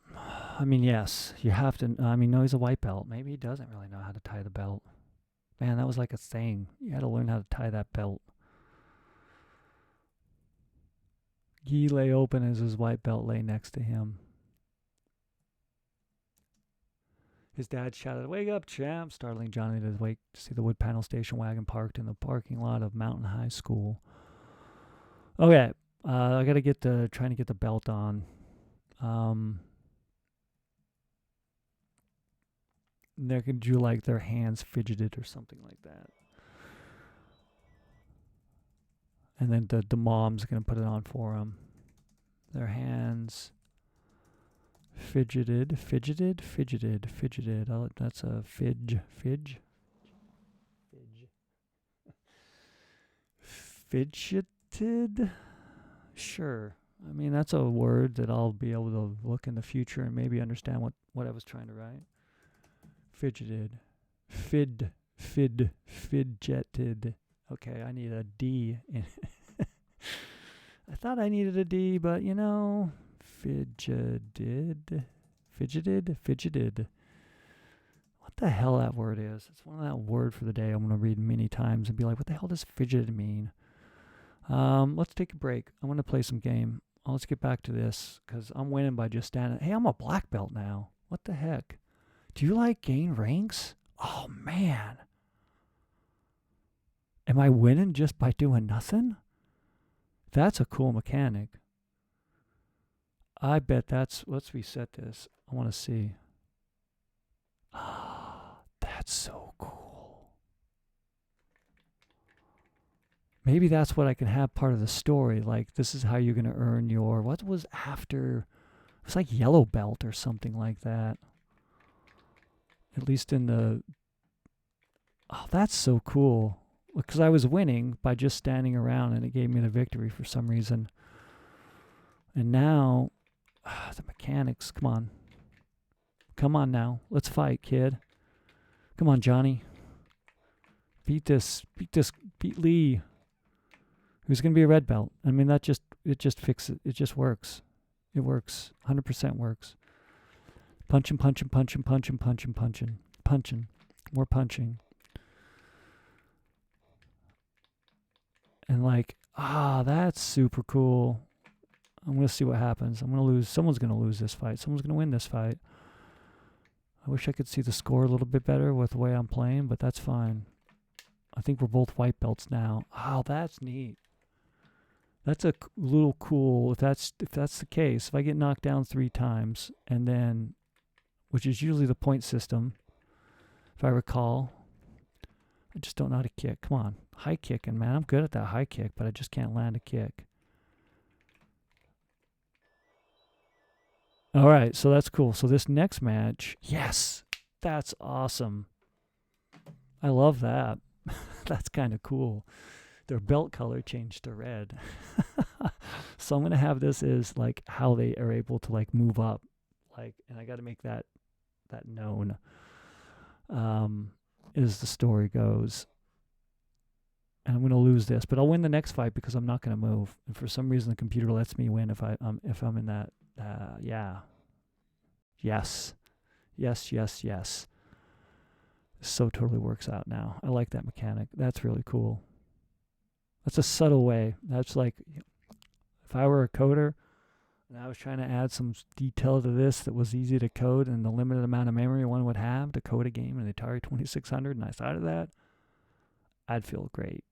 Speaker 1: I mean, yes. You have to... no, he's a white belt. Maybe he doesn't really know how to tie the belt. Man, that was like a thing. You had to learn how to tie that belt. Gi lay open as his white belt lay next to him. His dad shouted, "Wake up, champ!" startling Johnny to wake to see the wood panel station wagon parked in the parking lot of Mountain High School. Okay, I gotta trying to get the belt on. They could do like their hands fidgeted or something like that. And then the mom's going to put it on for them. Their hands fidgeted. Oh, that's a fidge. Fidgeted? Sure. I mean, that's a word that I'll be able to look in the future and maybe understand what I was trying to write. Fidgeted. Fidgeted. Okay, I need a D. I thought I needed a D, but you know, fidgeted. What the hell that word is? It's one of that word for the day I'm going to read many times and be like, what the hell does fidgeted mean? Let's take a break. I want to play some game. Let's get back to this because I'm winning by just standing. Hey, I'm a black belt now. What the heck? Do you like gain ranks? Oh, man. Am I winning just by doing nothing? That's a cool mechanic. I bet that's... Let's reset this. I want to see. Ah, that's so cool. Maybe that's what I can have part of the story. Like, this is how you're going to earn your... What was after... It was like yellow belt or something like that. At least in the... Oh, that's so cool. Because I was winning by just standing around and it gave me the victory for some reason. And now... the mechanics. Come on. Come on now. Let's fight, kid. Come on, Johnny. Beat this. Beat Lee. Who's going to be a red belt? I mean, it just fixes it. It just works. It works. 100% works. Punching. More punching. And like, that's super cool. I'm going to see what happens. I'm going to lose. Someone's going to lose this fight. Someone's going to win this fight. I wish I could see the score a little bit better with the way I'm playing, but that's fine. I think we're both white belts now. Oh, that's neat. That's a little cool. If that's the case, if I get knocked down 3 times and then, which is usually the point system, if I recall, I just don't know how to kick. Come on, high kicking, man. I'm good at that high kick, but I just can't land a kick. All right, so that's cool. So this next match, yes, that's awesome. I love that. That's kind of cool. Their belt color changed to red. So I'm going to have this as like how they are able to like move up. Like, and I got to make that known as the story goes. And I'm going to lose this, but I'll win the next fight because I'm not going to move. And for some reason, the computer lets me win if I'm in that. Yeah. Yes. So totally works out now. I like that mechanic. That's really cool. That's a subtle way. That's like, if I were a coder and I was trying to add some detail to this that was easy to code and the limited amount of memory one would have to code a game in the Atari 2600, and I thought of that, I'd feel great.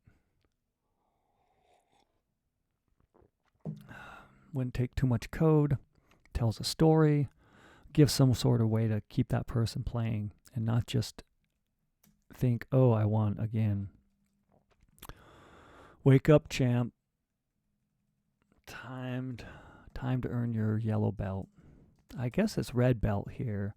Speaker 1: Wouldn't take too much code, tells a story, gives some sort of way to keep that person playing and not just think, oh, I won again. Wake up, champ. Time to earn your yellow belt. I guess it's red belt here.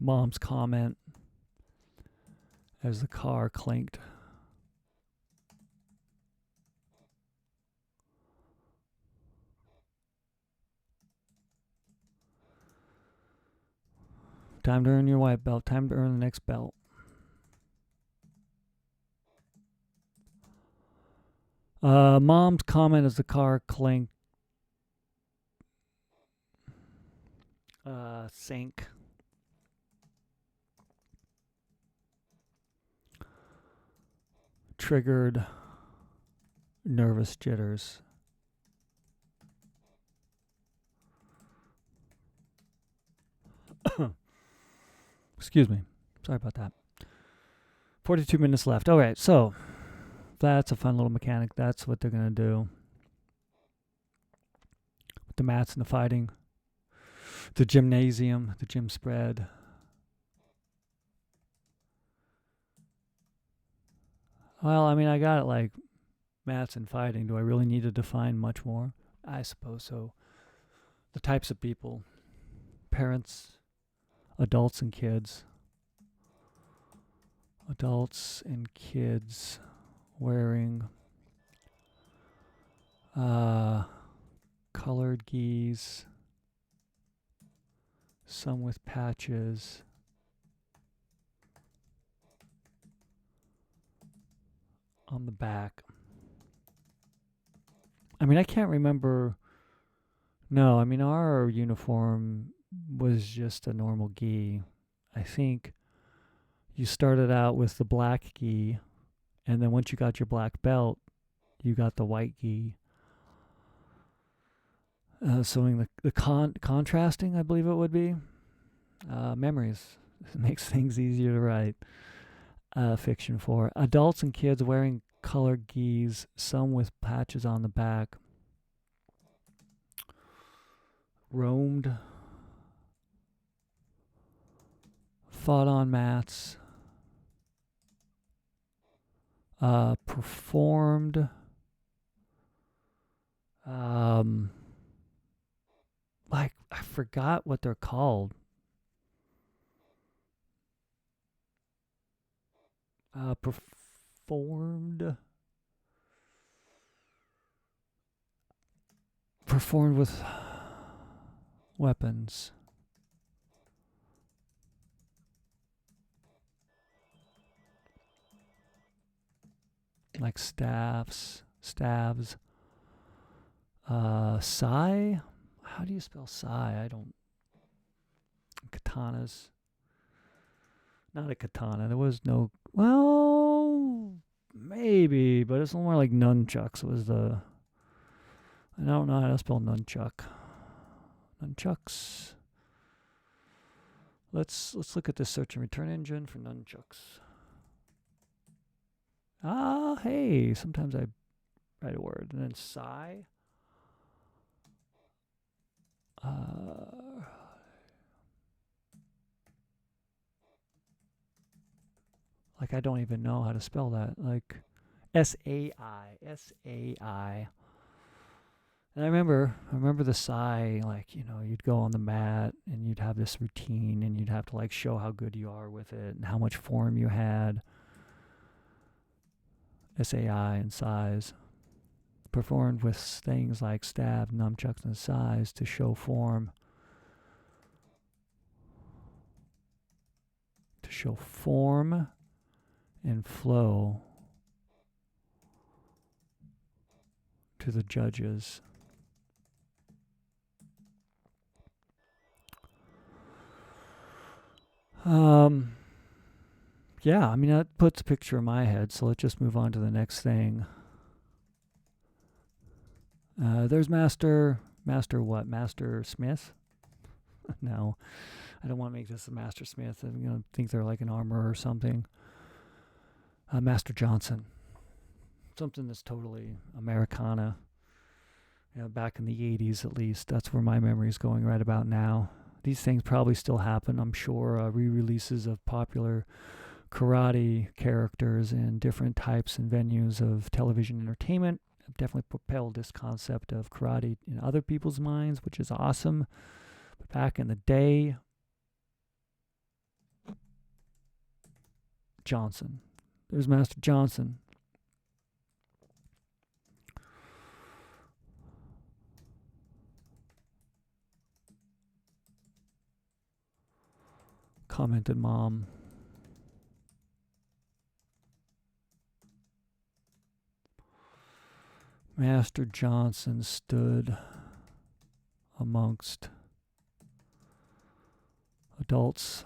Speaker 1: Mom's comment as the car clinked. Time to earn your white belt. Time to earn the next belt. Mom's comment as the car clinked. Sank. Triggered nervous jitters. Excuse me. Sorry about that. 42 minutes left. All right, so that's a fun little mechanic. That's what they're going to do. With the mats and the fighting. The gymnasium, the gym spread. Well, I mean, I got it like mats and fighting. Do I really need to define much more? I suppose so. The types of people. Parents, adults and kids. Adults and kids wearing Colored geese. Some with patches. On the back. I mean, I can't remember. No, I mean, our uniform was just a normal gi. I think you started out with the black gi, and then once you got your black belt, you got the white gi. So in the contrasting, I believe it would be. Memories. It makes things easier to write. Fiction for adults and kids wearing colored gis, some with patches on the back. Roamed. Fought on mats. Performed. Like, I forgot what they're called. Performed with weapons. Like stabs. Sai? How do you spell sai? I don't. Katanas. Not a katana. There was no. Well, maybe, but it's more like nunchucks was the. I don't know how to spell nunchuck. Nunchucks. Let's look at the search and return engine for nunchucks. Ah, hey, sometimes I write a word. And then sai. Like, I don't even know how to spell that. Like, S-A-I. And I remember the sai, like, you know, you'd go on the mat and you'd have this routine and you'd have to, like, show how good you are with it and how much form you had. SAI and sais. Performed with things like stab, nunchucks, and sais to show form. To show form and flow to the judges. Yeah, I mean, that puts a picture in my head, so let's just move on to the next thing. There's Master what? Master Smith? No, I don't want to make this a Master Smith. I'm going to think they're like an armor or something. Master Johnson. Something that's totally Americana. You know, back in the 80s at least. That's where my memory is going right about now. These things probably still happen, I'm sure. Re-releases of popular karate characters in different types and venues of television entertainment have definitely propelled this concept of karate in other people's minds, which is awesome. But back in the day, Johnson. There's Master Johnson. Commented Mom. Master Johnson stood amongst adults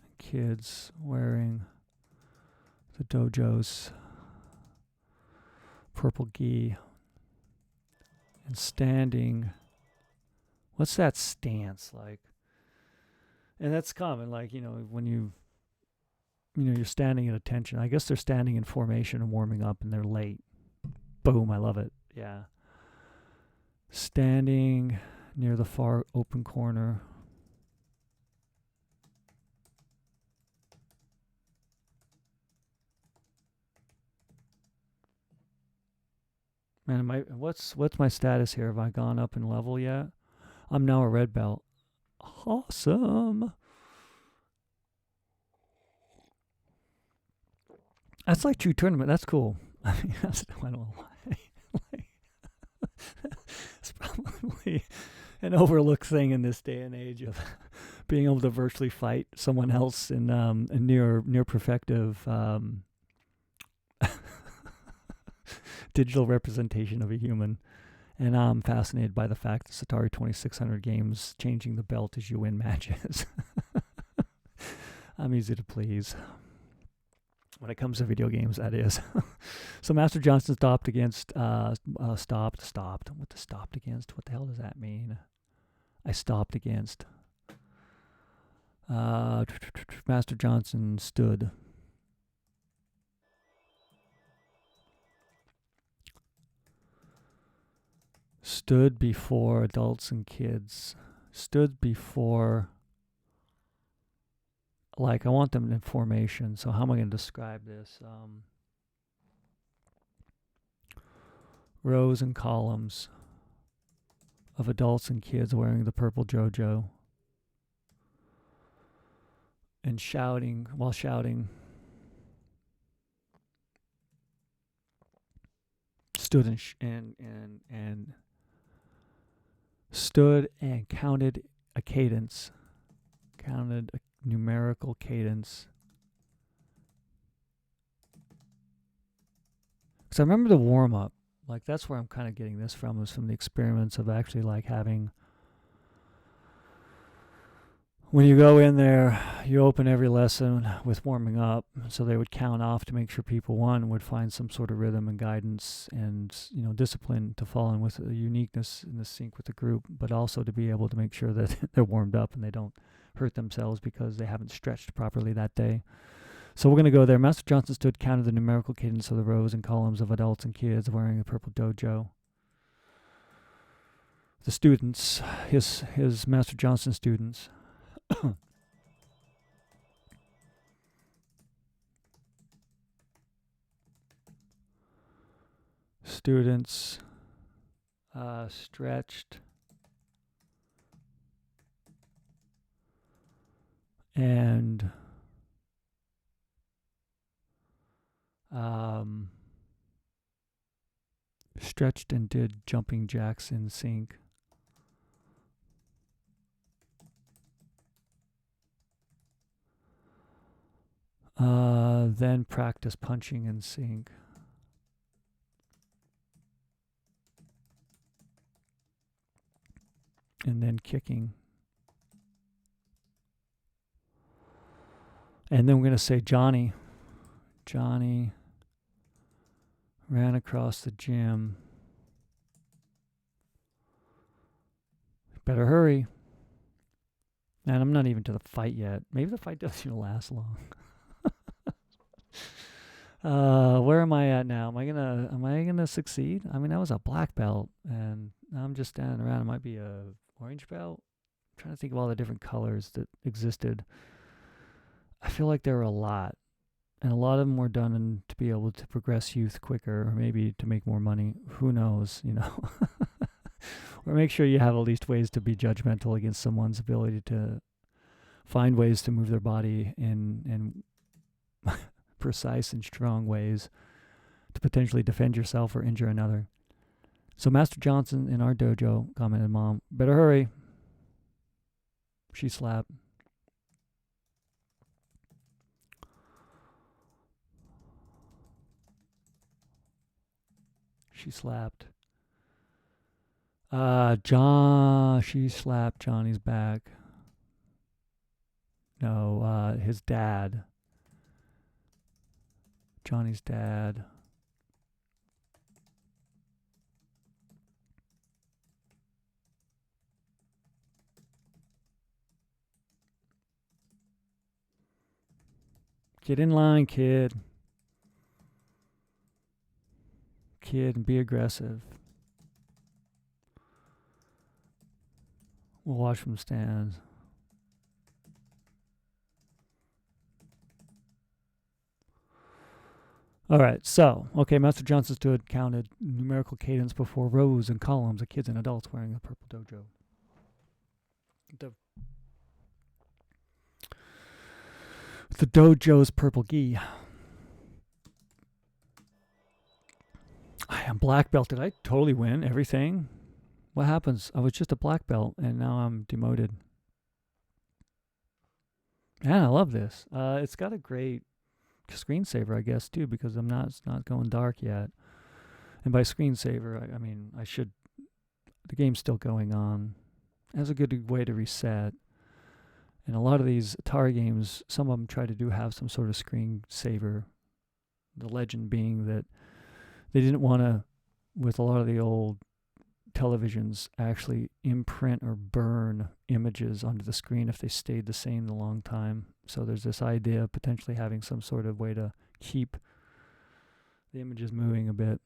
Speaker 1: and kids wearing the dojo's purple gi and standing. What's that stance like? And that's common, like, you know, when you're standing at attention. I guess they're standing in formation and warming up and they're late. Boom, I love it. Yeah. Standing near the far open corner. Man, what's my status here? Have I gone up in level yet? I'm now a red belt. Awesome. That's like true tournament. That's cool. I mean, I don't know why. Like, really an overlooked thing in this day and age of being able to virtually fight someone else in a near perfective digital representation of a human. And I'm fascinated by the fact that Atari 2600 games changing the belt as you win matches. I'm easy to please. When it comes to video games, that is. So Master Johnson stopped against, stopped. What the stopped against? What the hell does that mean? I stopped against. Master Johnson stood. Stood before adults and kids. Stood before... Like, I want them in formation, so how am I going to describe this? Rows and columns of adults and kids wearing the purple JoJo and shouting, while shouting, stood and stood and counted a cadence, counted a numerical cadence. Because I remember the warm-up, like that's where I'm kind of getting this from, was from the experiments of actually like having, when you go in there, you open every lesson with warming up, so they would count off to make sure people, one, would find some sort of rhythm and guidance and, you know, discipline to fall in with a uniqueness in the sync with the group, but also to be able to make sure that they're warmed up and they don't hurt themselves because they haven't stretched properly that day. So we're going to go there. Master Johnson stood, counted the numerical cadence of the rows and columns of adults and kids wearing a purple dojo. The students, his Master Johnson students, students stretched and stretched and did jumping jacks in sync. Then practice punching in sync. And then kicking. And then we're going to say Johnny ran across the gym. Better hurry. And I'm not even to the fight yet. Maybe the fight doesn't even last long. Where am I at now? Am I gonna succeed? I mean, I was a black belt, and I'm just standing around. It might be a orange belt. I'm trying to think of all the different colors that existed. I feel like there were a lot, and a lot of them were done to be able to progress youth quicker, or maybe to make more money. Who knows, you know? Or make sure you have at least ways to be judgmental against someone's ability to find ways to move their body in precise and strong ways to potentially defend yourself or injure another. So Master Johnson in our dojo commented, "Mom, better hurry." She slapped. She slapped. She slapped Johnny's back. No, his dad. Johnny's dad. Get in line, kid. Kid, and be aggressive. We'll watch from stands. All right, so, okay, Master Johnson stood, counted numerical cadence before rows and columns of kids and adults wearing a purple dojo. The dojo's purple gi. I am black belt. Did I totally win everything? What happens? I was just a black belt, and now I'm demoted. And I love this. It's got a great screensaver, I guess, too, because it's not going dark yet. And by screensaver, I mean the game's still going on. It has a good way to reset. And a lot of these Atari games, some of them try to have some sort of screensaver. The legend being that they didn't want to, with a lot of the old televisions, actually imprint or burn images onto the screen if they stayed the same a long time. So there's this idea of potentially having some sort of way to keep the images moving a bit.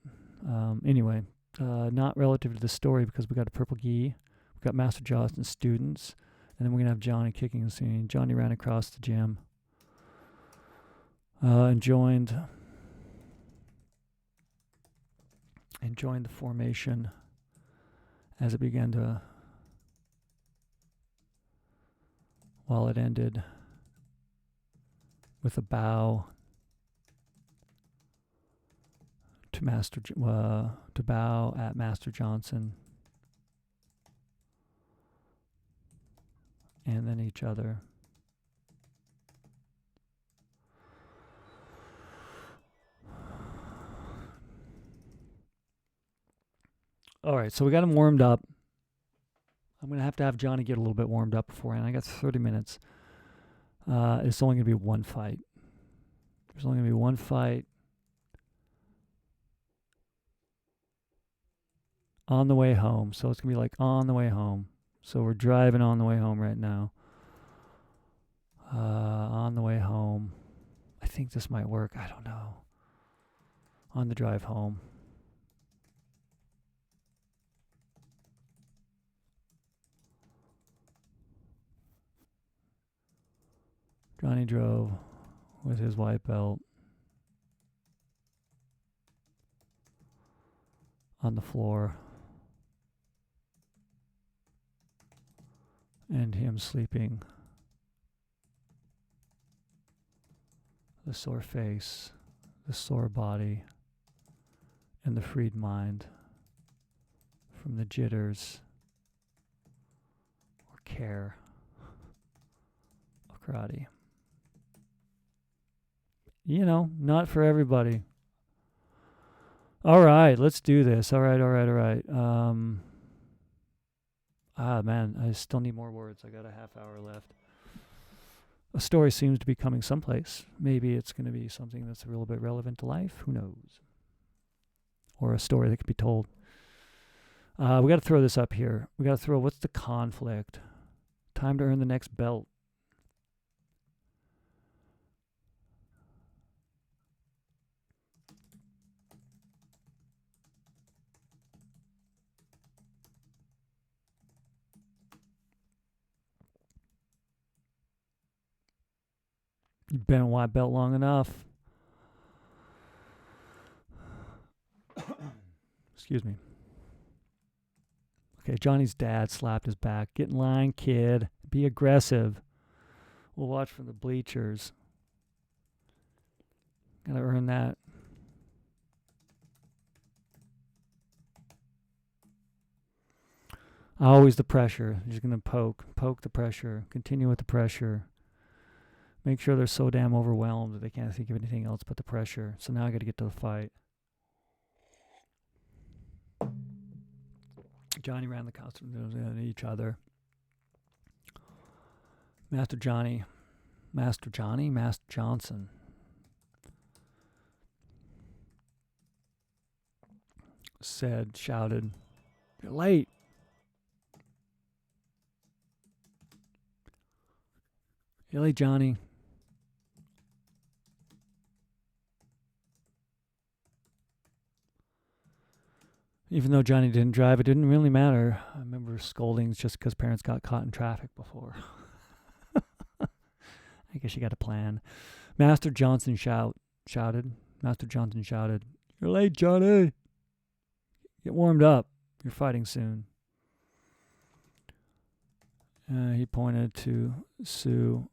Speaker 1: Anyway, not relative to the story, because we got a purple gi, we got Master Johnson's students, and then we're gonna have Johnny kicking the scene. Johnny ran across the gym and joined the formation as it began to, while it ended with a bow to bow at Master Johnson, and then each other. All right, so we got him warmed up. I'm going to have Johnny get a little bit warmed up beforehand. I got 30 minutes. It's only going to be one fight. There's only going to be one fight. On the way home. So it's going to be like on the way home. So we're driving on the way home right now. On the way home. I think this might work. I don't know. On the drive home. Johnny drove with his white belt on the floor, and him sleeping. The sore face, the sore body, and the freed mind from the jitters or care of karate. You know, not for everybody. All right, let's do this. All right. Man, I still need more words. I got a half hour left. A story seems to be coming someplace. Maybe it's going to be something that's a little bit relevant to life. Who knows? Or a story that could be told. We got to throw this up here. We got to throw, what's the conflict? Time to earn the next belt. You've been a white belt long enough. Excuse me. Okay, Johnny's dad slapped his back. Get in line, kid. Be aggressive. We'll watch from the bleachers. Gotta earn that. Always the pressure. He's gonna poke the pressure. Continue with the pressure. Make sure they're so damn overwhelmed that they can't think of anything else but the pressure. So now I got to get to the fight. Johnny ran the costumes at each other. Master Johnson. Shouted, "You're late." "You're late, Johnny." Even though Johnny didn't drive, it didn't really matter. I remember scoldings just because parents got caught in traffic before. I guess you got a plan. Master Johnson shouted. "You're late, Johnny. Get warmed up. You're fighting soon." He pointed to Sue.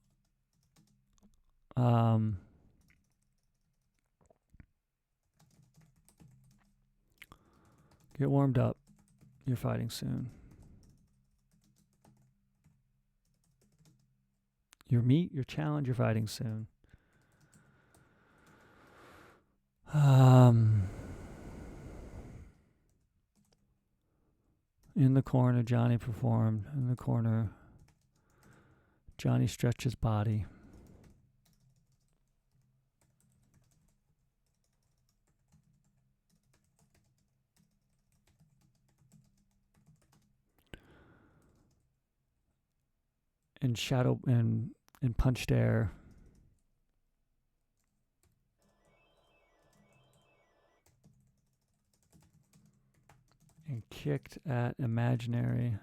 Speaker 1: Get warmed up. You're fighting soon. Your meet, your challenge, you're fighting soon. In the corner, Johnny performed. In the corner, Johnny stretched his body. In shadow and punched air. And kicked at imaginary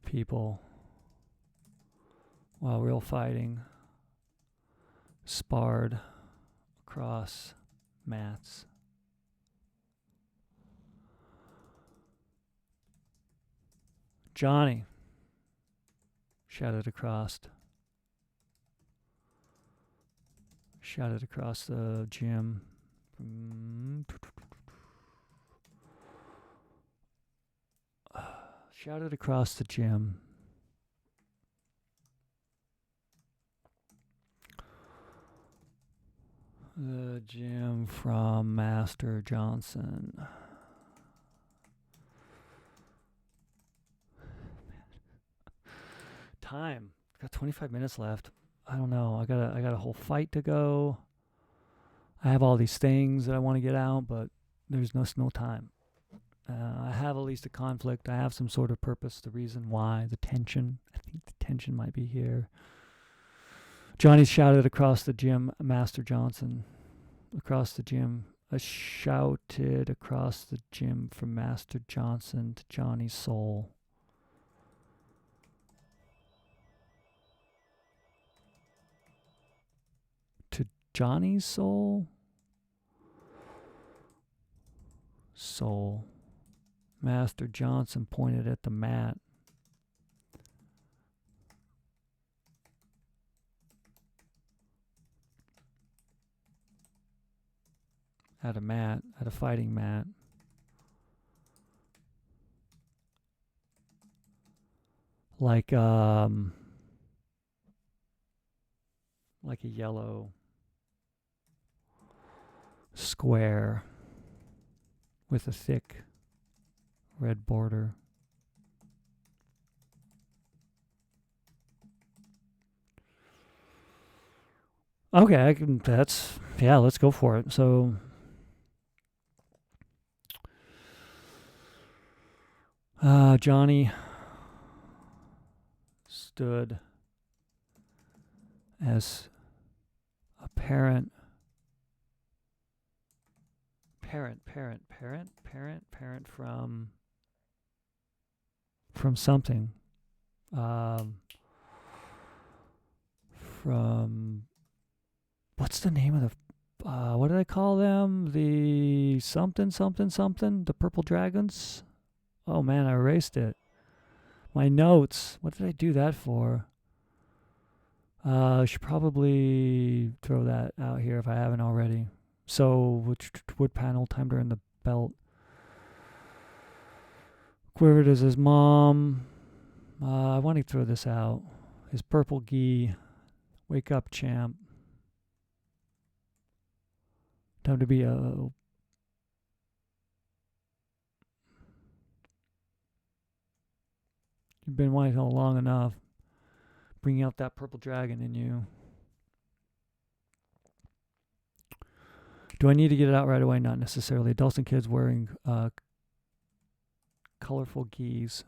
Speaker 1: people while real fighting sparred across mats. Johnny shouted across the gym. Shouted across the gym. The gym from Master Johnson. Time. Got 25 minutes left. I don't know. I got a whole fight to go. I have all these things that I want to get out, but there's no time. I have at least a conflict. I have some sort of purpose, the reason why, the tension. I think the tension might be here. Johnny shouted across the gym, Master Johnson. Across the gym. I shouted across the gym from Master Johnson to Johnny's soul. To Johnny's soul? Soul. Master Johnson pointed at the mat. At a fighting mat. Like a yellow square with a thick red border. Okay, let's go for it. So Johnny stood as a parent from something. From what's the name of the what do they call them? The something, the purple dragons? Oh man, I erased it. My notes. What did I do that for? I should probably throw that out here if I haven't already. So, which wood panel timed her in the belt. Quivered as his mom. I want to throw this out. His purple gi. Wake up, champ. Time to be a... You've been waiting long enough. Bringing out that purple dragon in you. Do I need to get it out right away? Not necessarily. Adults and kids wearing colorful gis.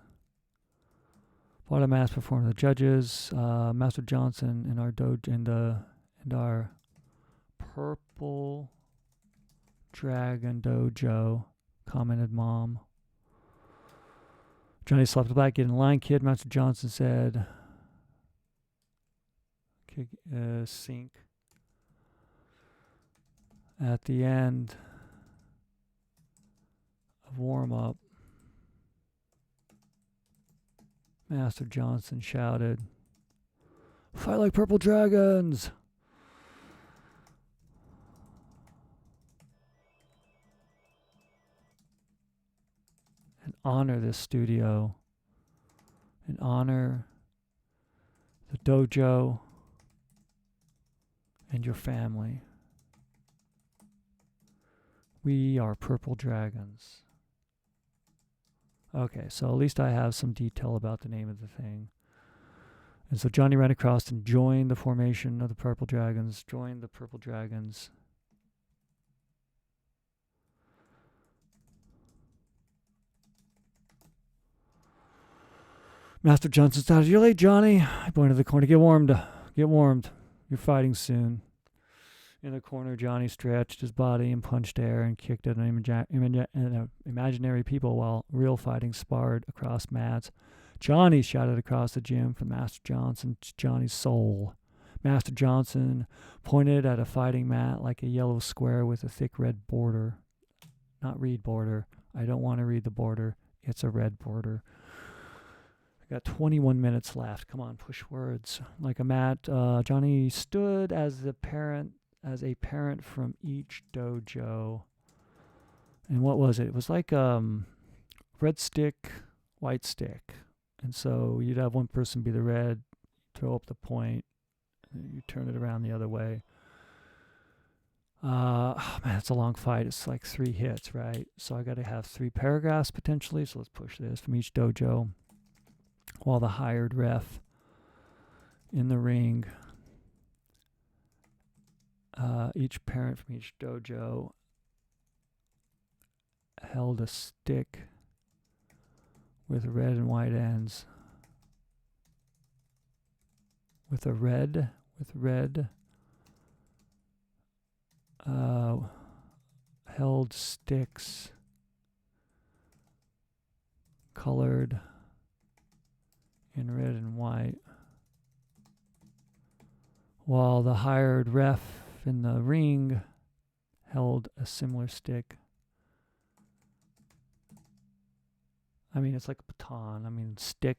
Speaker 1: What a mass performed. The judges, Master Johnson and our and our purple dragon dojo, commented mom. Johnny slapped back, get in line, kid. Master Johnson said, sink. At the end of warm-up, Master Johnson shouted, "Fight like purple dragons!" honor this studio and honor the dojo and your family. We are Purple Dragons. Okay, so at least I have some detail about the name of the thing. And so Johnny ran across and joined the formation of the Purple Dragons, joined the Purple Dragons. Master Johnson started, "You're late, Johnny." I pointed to the corner. Get warmed. Get warmed. You're fighting soon." In the corner, Johnny stretched his body and punched air and kicked at imaginary people while real fighting sparred across mats. "Johnny!" shouted across the gym from Master Johnson to Johnny's soul. Master Johnson pointed at a fighting mat like a yellow square with a thick red border. Not read border. I don't want to read the border. It's a red border. I got 21 minutes left. Come on, push words. Like a mat, Johnny stood as a parent from each dojo. And what was it? It was like red stick, white stick. And so you'd have one person be the red, throw up the point, and you turn it around the other way. Oh man, it's a long fight. It's like 3 hits, right? So I got to have 3 paragraphs potentially. So let's push this from each dojo. While the hired ref in the ring, each parent from each dojo held a stick with red and white ends. With red held sticks colored in red and white, while the hired ref in the ring held a similar stick. I mean, it's like a baton. I mean, stick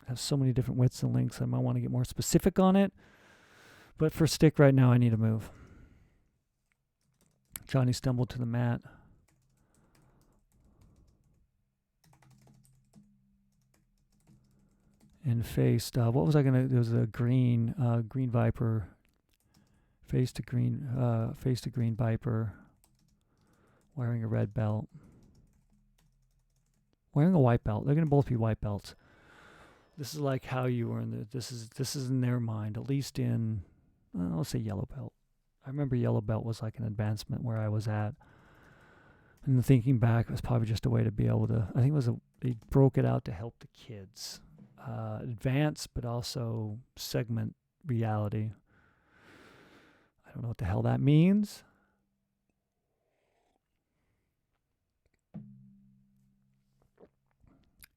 Speaker 1: has so many different widths and lengths. I might want to get more specific on it. But for stick right now, I need to move. Johnny stumbled to the mat. And faced, what was I going to, there was a green viper. Faced a green viper wearing a red belt. Wearing a white belt. They're going to both be white belts. This is like how you were in the, this is in their mind, at least in, let's say yellow belt. I remember yellow belt was like an advancement where I was at. And thinking back, it was probably just a way to be able to, I think it was they broke it out to help the kids advance, but also segment reality. I don't know what the hell that means.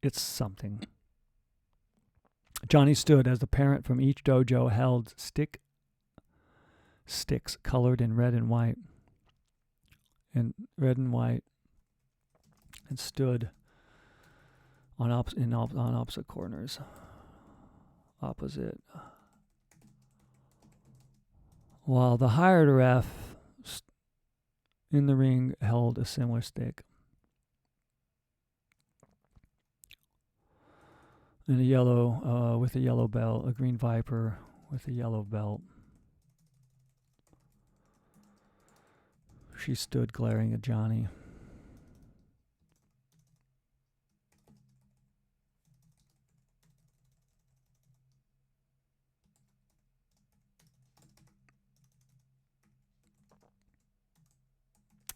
Speaker 1: It's something. Johnny stood as the parent from each dojo held sticks colored in red and white, and stood on opposite corners. Opposite. While the hired ref in the ring held a similar stick. And a yellow, with a yellow belt, a green viper with a yellow belt. She stood glaring at Johnny.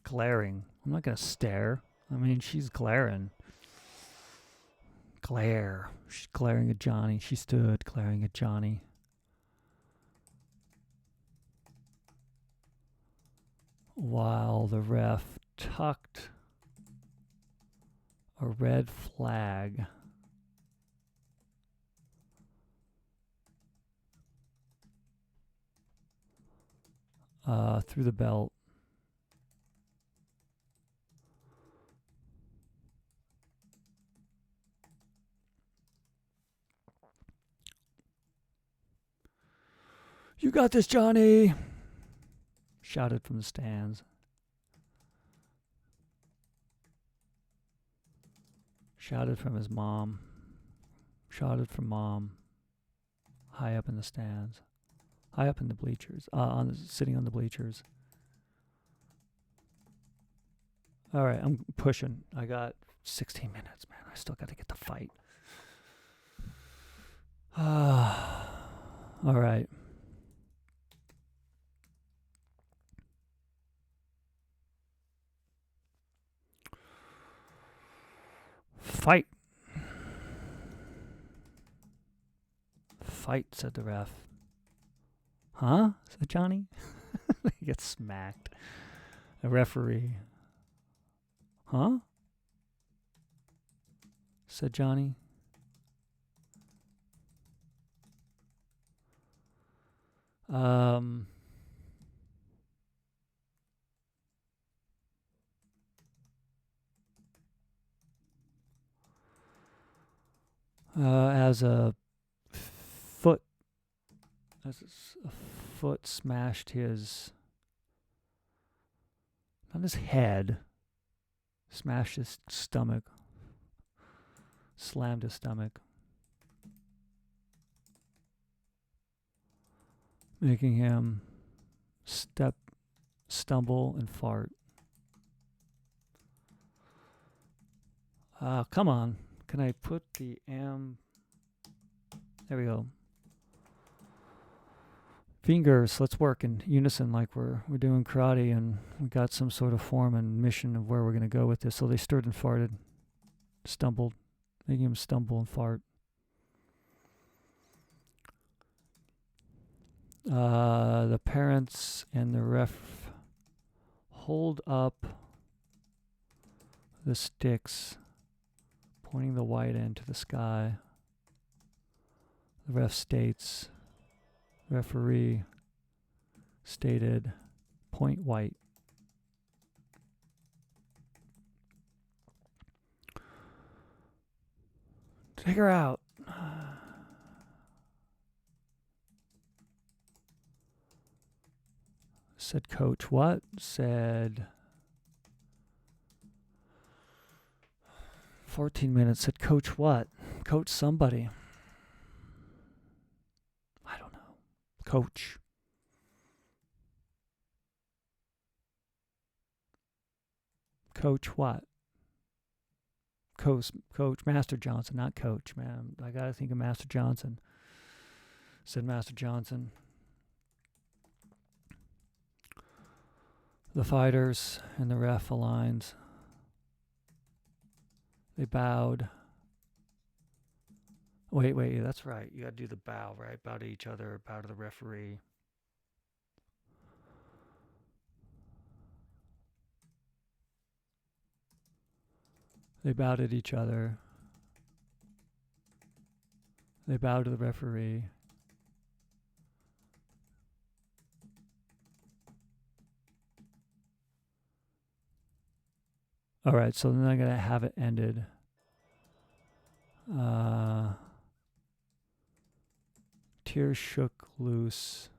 Speaker 1: Glaring. I'm not going to stare. I mean, she's glaring. Glare. She's glaring at Johnny. She stood glaring at Johnny. While the ref tucked a red flag through the belt. "You got this, Johnny!" shouted from the stands. Shouted from his mom. Shouted from mom. High up in the stands. High up in the bleachers. Sitting on the bleachers. All right, I'm pushing. I got 16 minutes, man. I still got to get the fight. All right. Fight. Fight, said the ref. Huh? Said Johnny. He gets smacked. A referee. Huh? Said Johnny. As a foot smashed his, not his head, smashed his stomach, slammed his stomach, making him stumble, and fart. Come on. Can I put the There we go. Fingers, let's work in unison like we're doing karate, and we got some sort of form and mission of where we're going to go with this. So they stirred and farted, stumbled, making him stumble and fart. The parents and the ref hold up the sticks, pointing the white end to the sky. The ref states, referee stated, point white. Take her out. Said coach what? Said 14 minutes. Said coach what? Coach somebody. I don't know. Coach. Coach what? Coach Master Johnson, not coach, man. I got to think of Master Johnson. Said Master Johnson. The fighters and the ref aligned. They bowed. Wait, that's right. You got to do the bow, right? Bow to each other, bow to the referee. They bowed at each other. They bowed to the referee. All right, so then I'm going to have it ended. Tears shook loose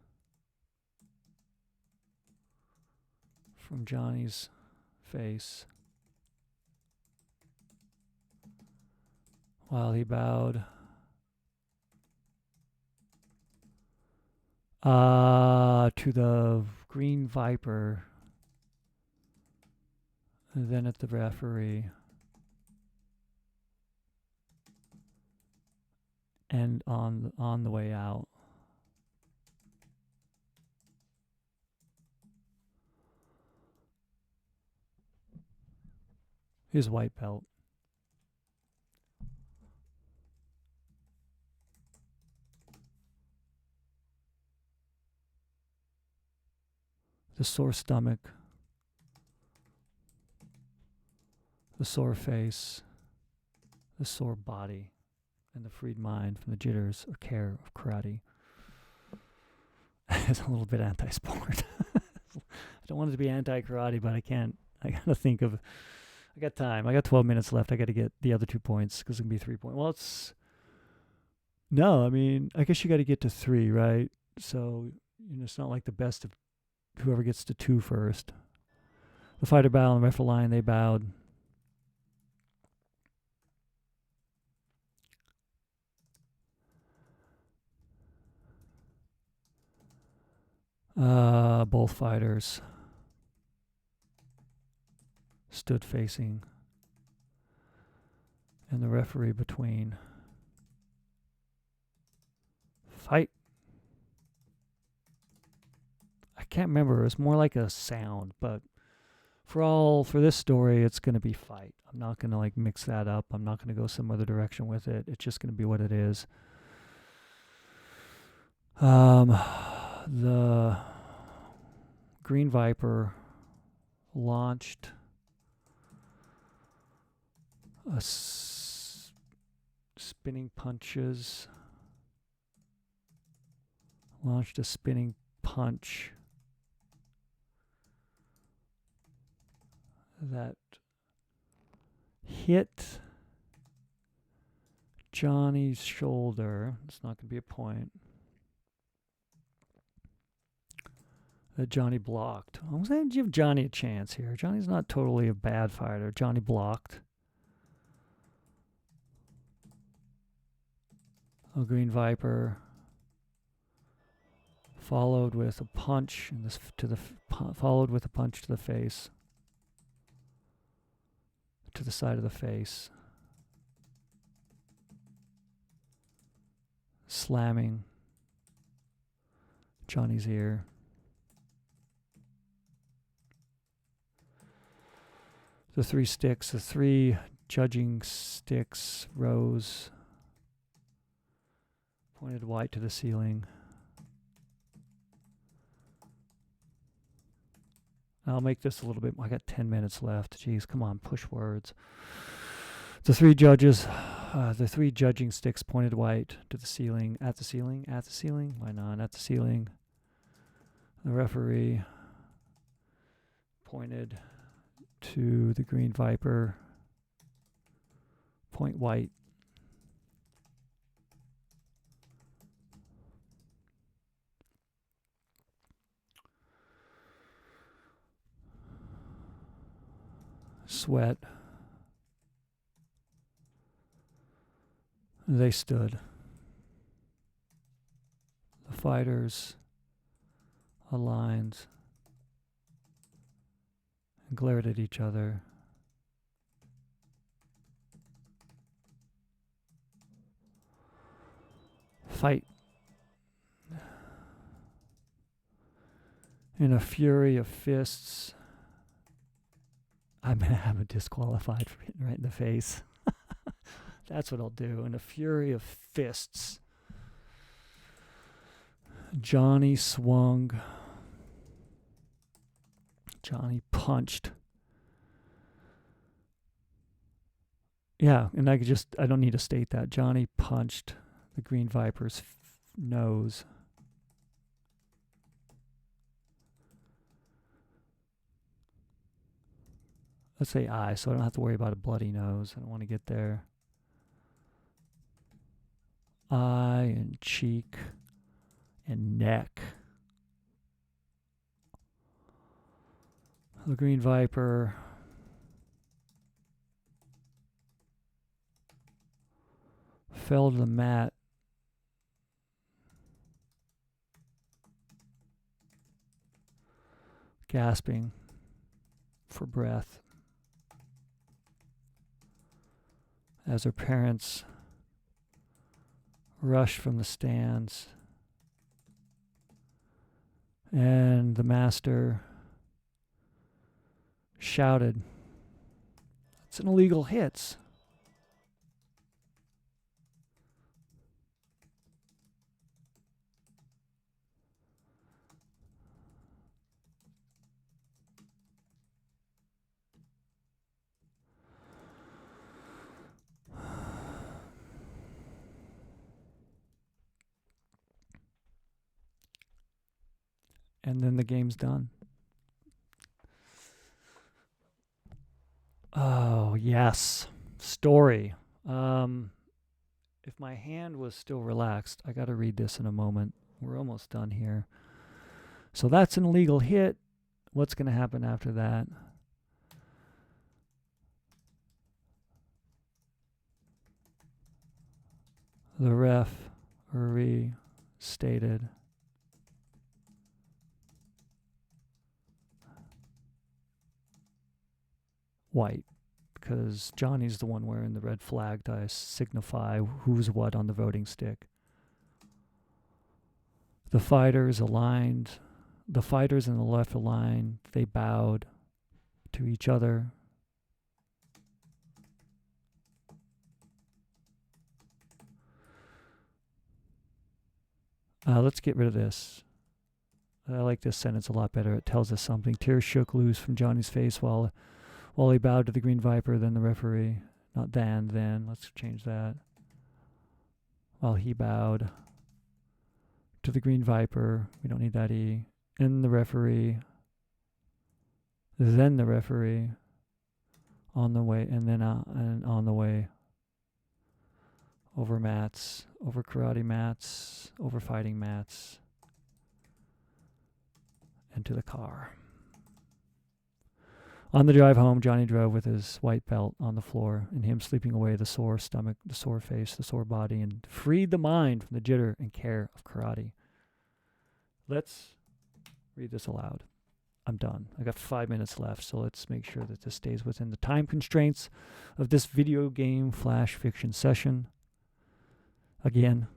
Speaker 1: from Johnny's face while he bowed to the Green Viper, and then at the referee, and on the way out. His white belt. The sore stomach, the sore face, the sore body, and the freed mind from the jitters or care of karate. It's a little bit anti-sport. I don't want it to be anti-karate, but I can't. I got to think of... I got time. I got 12 minutes left. I got to get the other 2 points because it can be 3 points. Well, it's... No, I mean, I guess you got to get to 3, right? So, it's not like the best of whoever gets to 2 first. The fighter bowed and the ref line, they bowed. Both fighters stood facing, and the referee between. Fight. I can't remember. It's more like a sound, but for this story, it's going to be fight. I'm not going to like mix that up. I'm not going to go some other direction with it. It's just going to be what it is. The Green Viper launched a spinning punches. Launched a spinning punch that hit Johnny's shoulder. It's not going to be a point. That Johnny blocked. I was going to give Johnny a chance here. Johnny's not totally a bad fighter. Johnny blocked. A Green Viper followed with a punch followed with a punch to the face, to the side of the face, slamming Johnny's ear. The three judging sticks rose, pointed white to the ceiling. I'll make this a little bit. I got 10 minutes left. Jeez, come on, push words. The three judging sticks pointed white to the ceiling, at the ceiling. Why not? At the ceiling. The referee pointed to the Green Viper, point white. Sweat. They stood. The fighters aligned and glared at each other. Fight. In a fury of fists, I'm going to have a disqualified for hitting right in the face. That's what I'll do. In a fury of fists, Johnny swung. Johnny punched. Yeah, and I don't need to state that. Johnny punched the Green Viper's nose. Let's say eye, so I don't have to worry about a bloody nose. I don't want to get there. Eye and cheek and neck. The Green Viper fell to the mat. Gasping for breath as her parents rushed from the stands, and the master shouted, "It's an illegal hit." And then the game's done. Oh, yes. Story. If my hand was still relaxed, I got to read this in a moment. We're almost done here. So that's an illegal hit. What's going to happen after that? The referee stated white, because Johnny's the one wearing the red flag to signify who's what on the voting stick. The fighters in the left aligned. They bowed to each other. Let's get rid of this. I like this sentence a lot better. It tells us something. Tears shook loose from Johnny's face while he bowed to the Green Viper, then the referee. Not then. Let's change that. While he bowed to the Green Viper. We don't need that E. And the referee. Then the referee. On the way. And then and on the way. Over mats. Over karate mats. Over fighting mats. And to the car. On the drive home, Johnny drove with his white belt on the floor and him sleeping away the sore stomach, the sore face, the sore body, and freed the mind from the jitter and care of karate. Let's read this aloud. I'm done. I got 5 minutes left, so let's make sure that this stays within the time constraints of this video game flash fiction session. Again,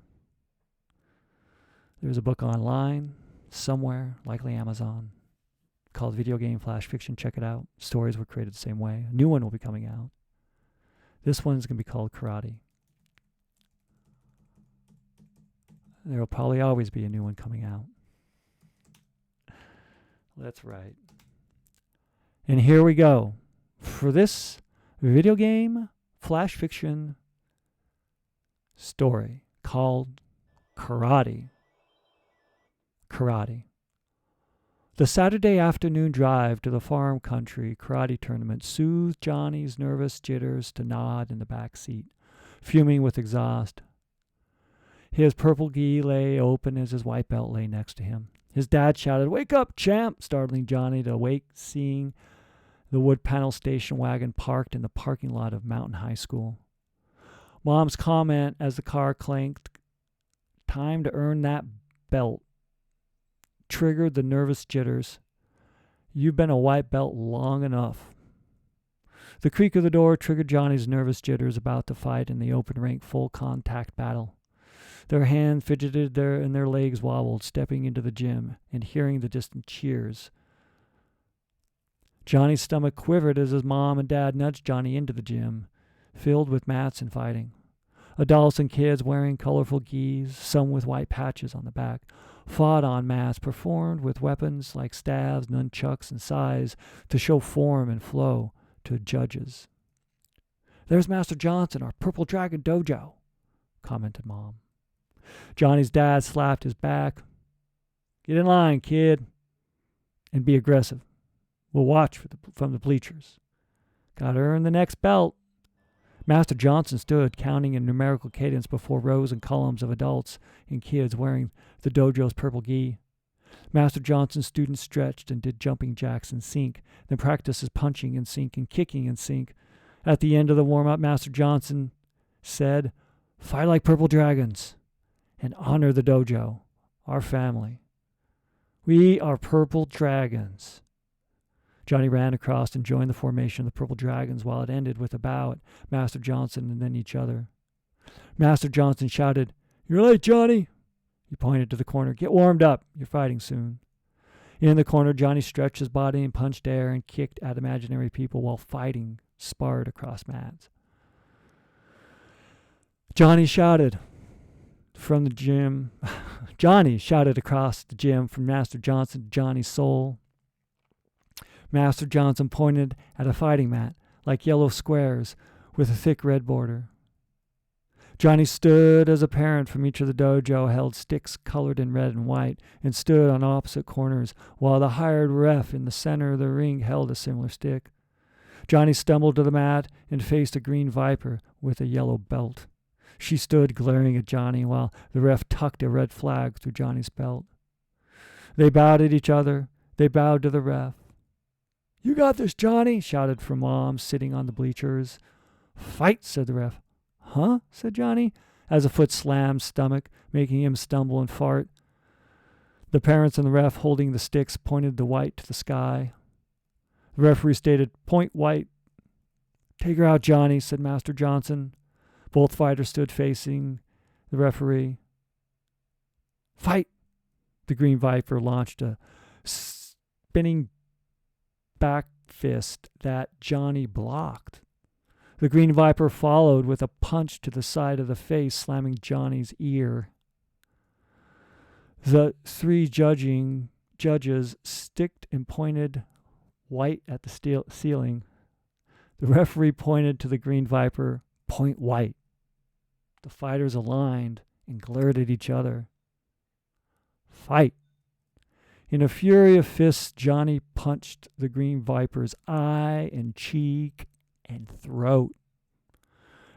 Speaker 1: there's a book online somewhere, likely Amazon, called Video Game Flash Fiction. Check it out. Stories were created the same way. A new one will be coming out. This one's going to be called Karate. There will probably always be a new one coming out. That's right. And here we go. For this video game flash fiction story called Karate. Karate. The Saturday afternoon drive to the farm country karate tournament soothed Johnny's nervous jitters to nod in the back seat, fuming with exhaust. His purple gi lay open as his white belt lay next to him. His dad shouted, "Wake up, champ!" startling Johnny to awake, seeing the wood panel station wagon parked in the parking lot of Mountain High School. Mom's comment as the car clanked, "Time to earn that belt," triggered the nervous jitters. "You've been a white belt long enough." The creak of the door triggered Johnny's nervous jitters about to fight in the open rink full contact battle. Their hands fidgeted and their legs wobbled, stepping into the gym and hearing the distant cheers. Johnny's stomach quivered as his mom and dad nudged Johnny into the gym, filled with mats and fighting. Adults and kids wearing colorful gis, some with white patches on the back, fought on mats performed with weapons like staves, nunchucks, and sais to show form and flow to judges. "There's Master Johnson, our Purple Dragon dojo," commented Mom. Johnny's dad slapped his back. "Get in line, kid, and be aggressive. We'll watch from the bleachers. Gotta earn the next belt." Master Johnson stood, counting in numerical cadence before rows and columns of adults and kids wearing the dojo's purple gi. Master Johnson's students stretched and did jumping jacks in sync, then practiced his punching in sync and kicking in sync. At the end of the warm-up, Master Johnson said, "Fight like purple dragons and honor the dojo, our family. We are purple dragons." Johnny ran across and joined the formation of the Purple Dragons while it ended with a bow at Master Johnson and then each other. Master Johnson shouted, "You're late, Johnny." He pointed to the corner. "Get warmed up. You're fighting soon." In the corner, Johnny stretched his body and punched air and kicked at imaginary people while fighting sparred across mats. Johnny shouted from the gym. Johnny shouted across the gym from Master Johnson to Johnny's soul. Master Johnson pointed at a fighting mat, like yellow squares, with a thick red border. Johnny stood as a parent from each of the dojo held sticks colored in red and white and stood on opposite corners, while the hired ref in the center of the ring held a similar stick. Johnny stumbled to the mat and faced a green viper with a yellow belt. She stood glaring at Johnny while the ref tucked a red flag through Johnny's belt. They bowed at each other. They bowed to the ref. "You got this, Johnny," shouted from Mom, sitting on the bleachers. "Fight," said the ref. "Huh?" said Johnny, as a foot slammed stomach, making him stumble and fart. The parents and the ref, holding the sticks, pointed the white to the sky. The referee stated, "Point white." "Take her out, Johnny," said Master Johnson. Both fighters stood facing the referee. "Fight!" The Green Viper launched a spinning back fist that Johnny blocked. The Green Viper followed with a punch to the side of the face, slamming Johnny's ear. The three judges sticked and pointed white at the ceiling. The referee pointed to the Green Viper, "Point white." The fighters aligned and glared at each other. "Fight!" In a fury of fists, Johnny punched the Green Viper's eye and cheek and throat.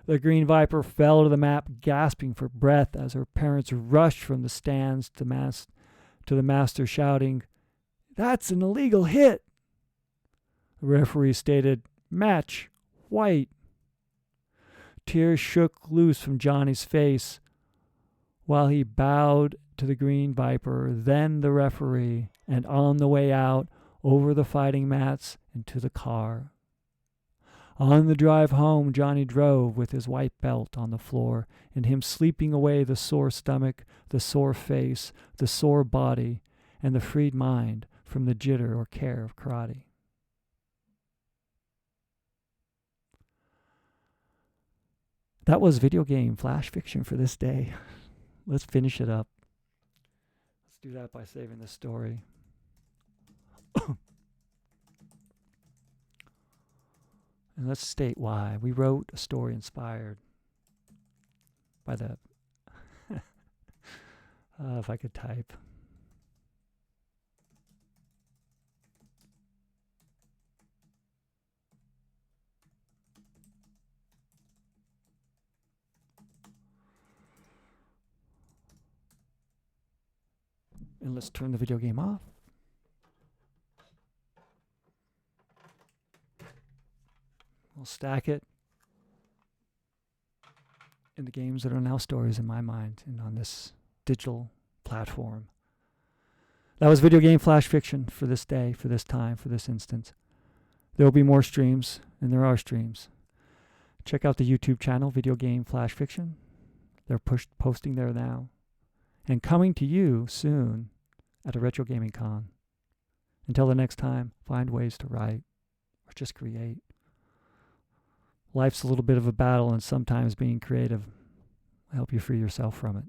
Speaker 1: The Green Viper fell to the mat, gasping for breath as her parents rushed from the stands to the master, shouting, "That's an illegal hit!" The referee stated, "Match, white." Tears shook loose from Johnny's face while he bowed to the Green Viper, then the referee, and on the way out, over the fighting mats and to the car. On the drive home, Johnny drove with his white belt on the floor and him sleeping away the sore stomach, the sore face, the sore body, and the freed mind from the jitter or care of karate. That was video game flash fiction for this day. Let's finish it up. Let's do that by saving the story. And let's state why. We wrote a story inspired by the... if I could type. And let's turn the video game off. We'll stack it in the games that are now stories in my mind and on this digital platform. That was video game flash fiction for this day, for this time, for this instance. There will be more streams, and there are streams. Check out the YouTube channel, Video Game Flash Fiction. They're posting there now. And coming to you soon at a Retro Gaming Con. Until the next time, find ways to write or just create. Life's a little bit of a battle, and sometimes being creative will help you free yourself from it.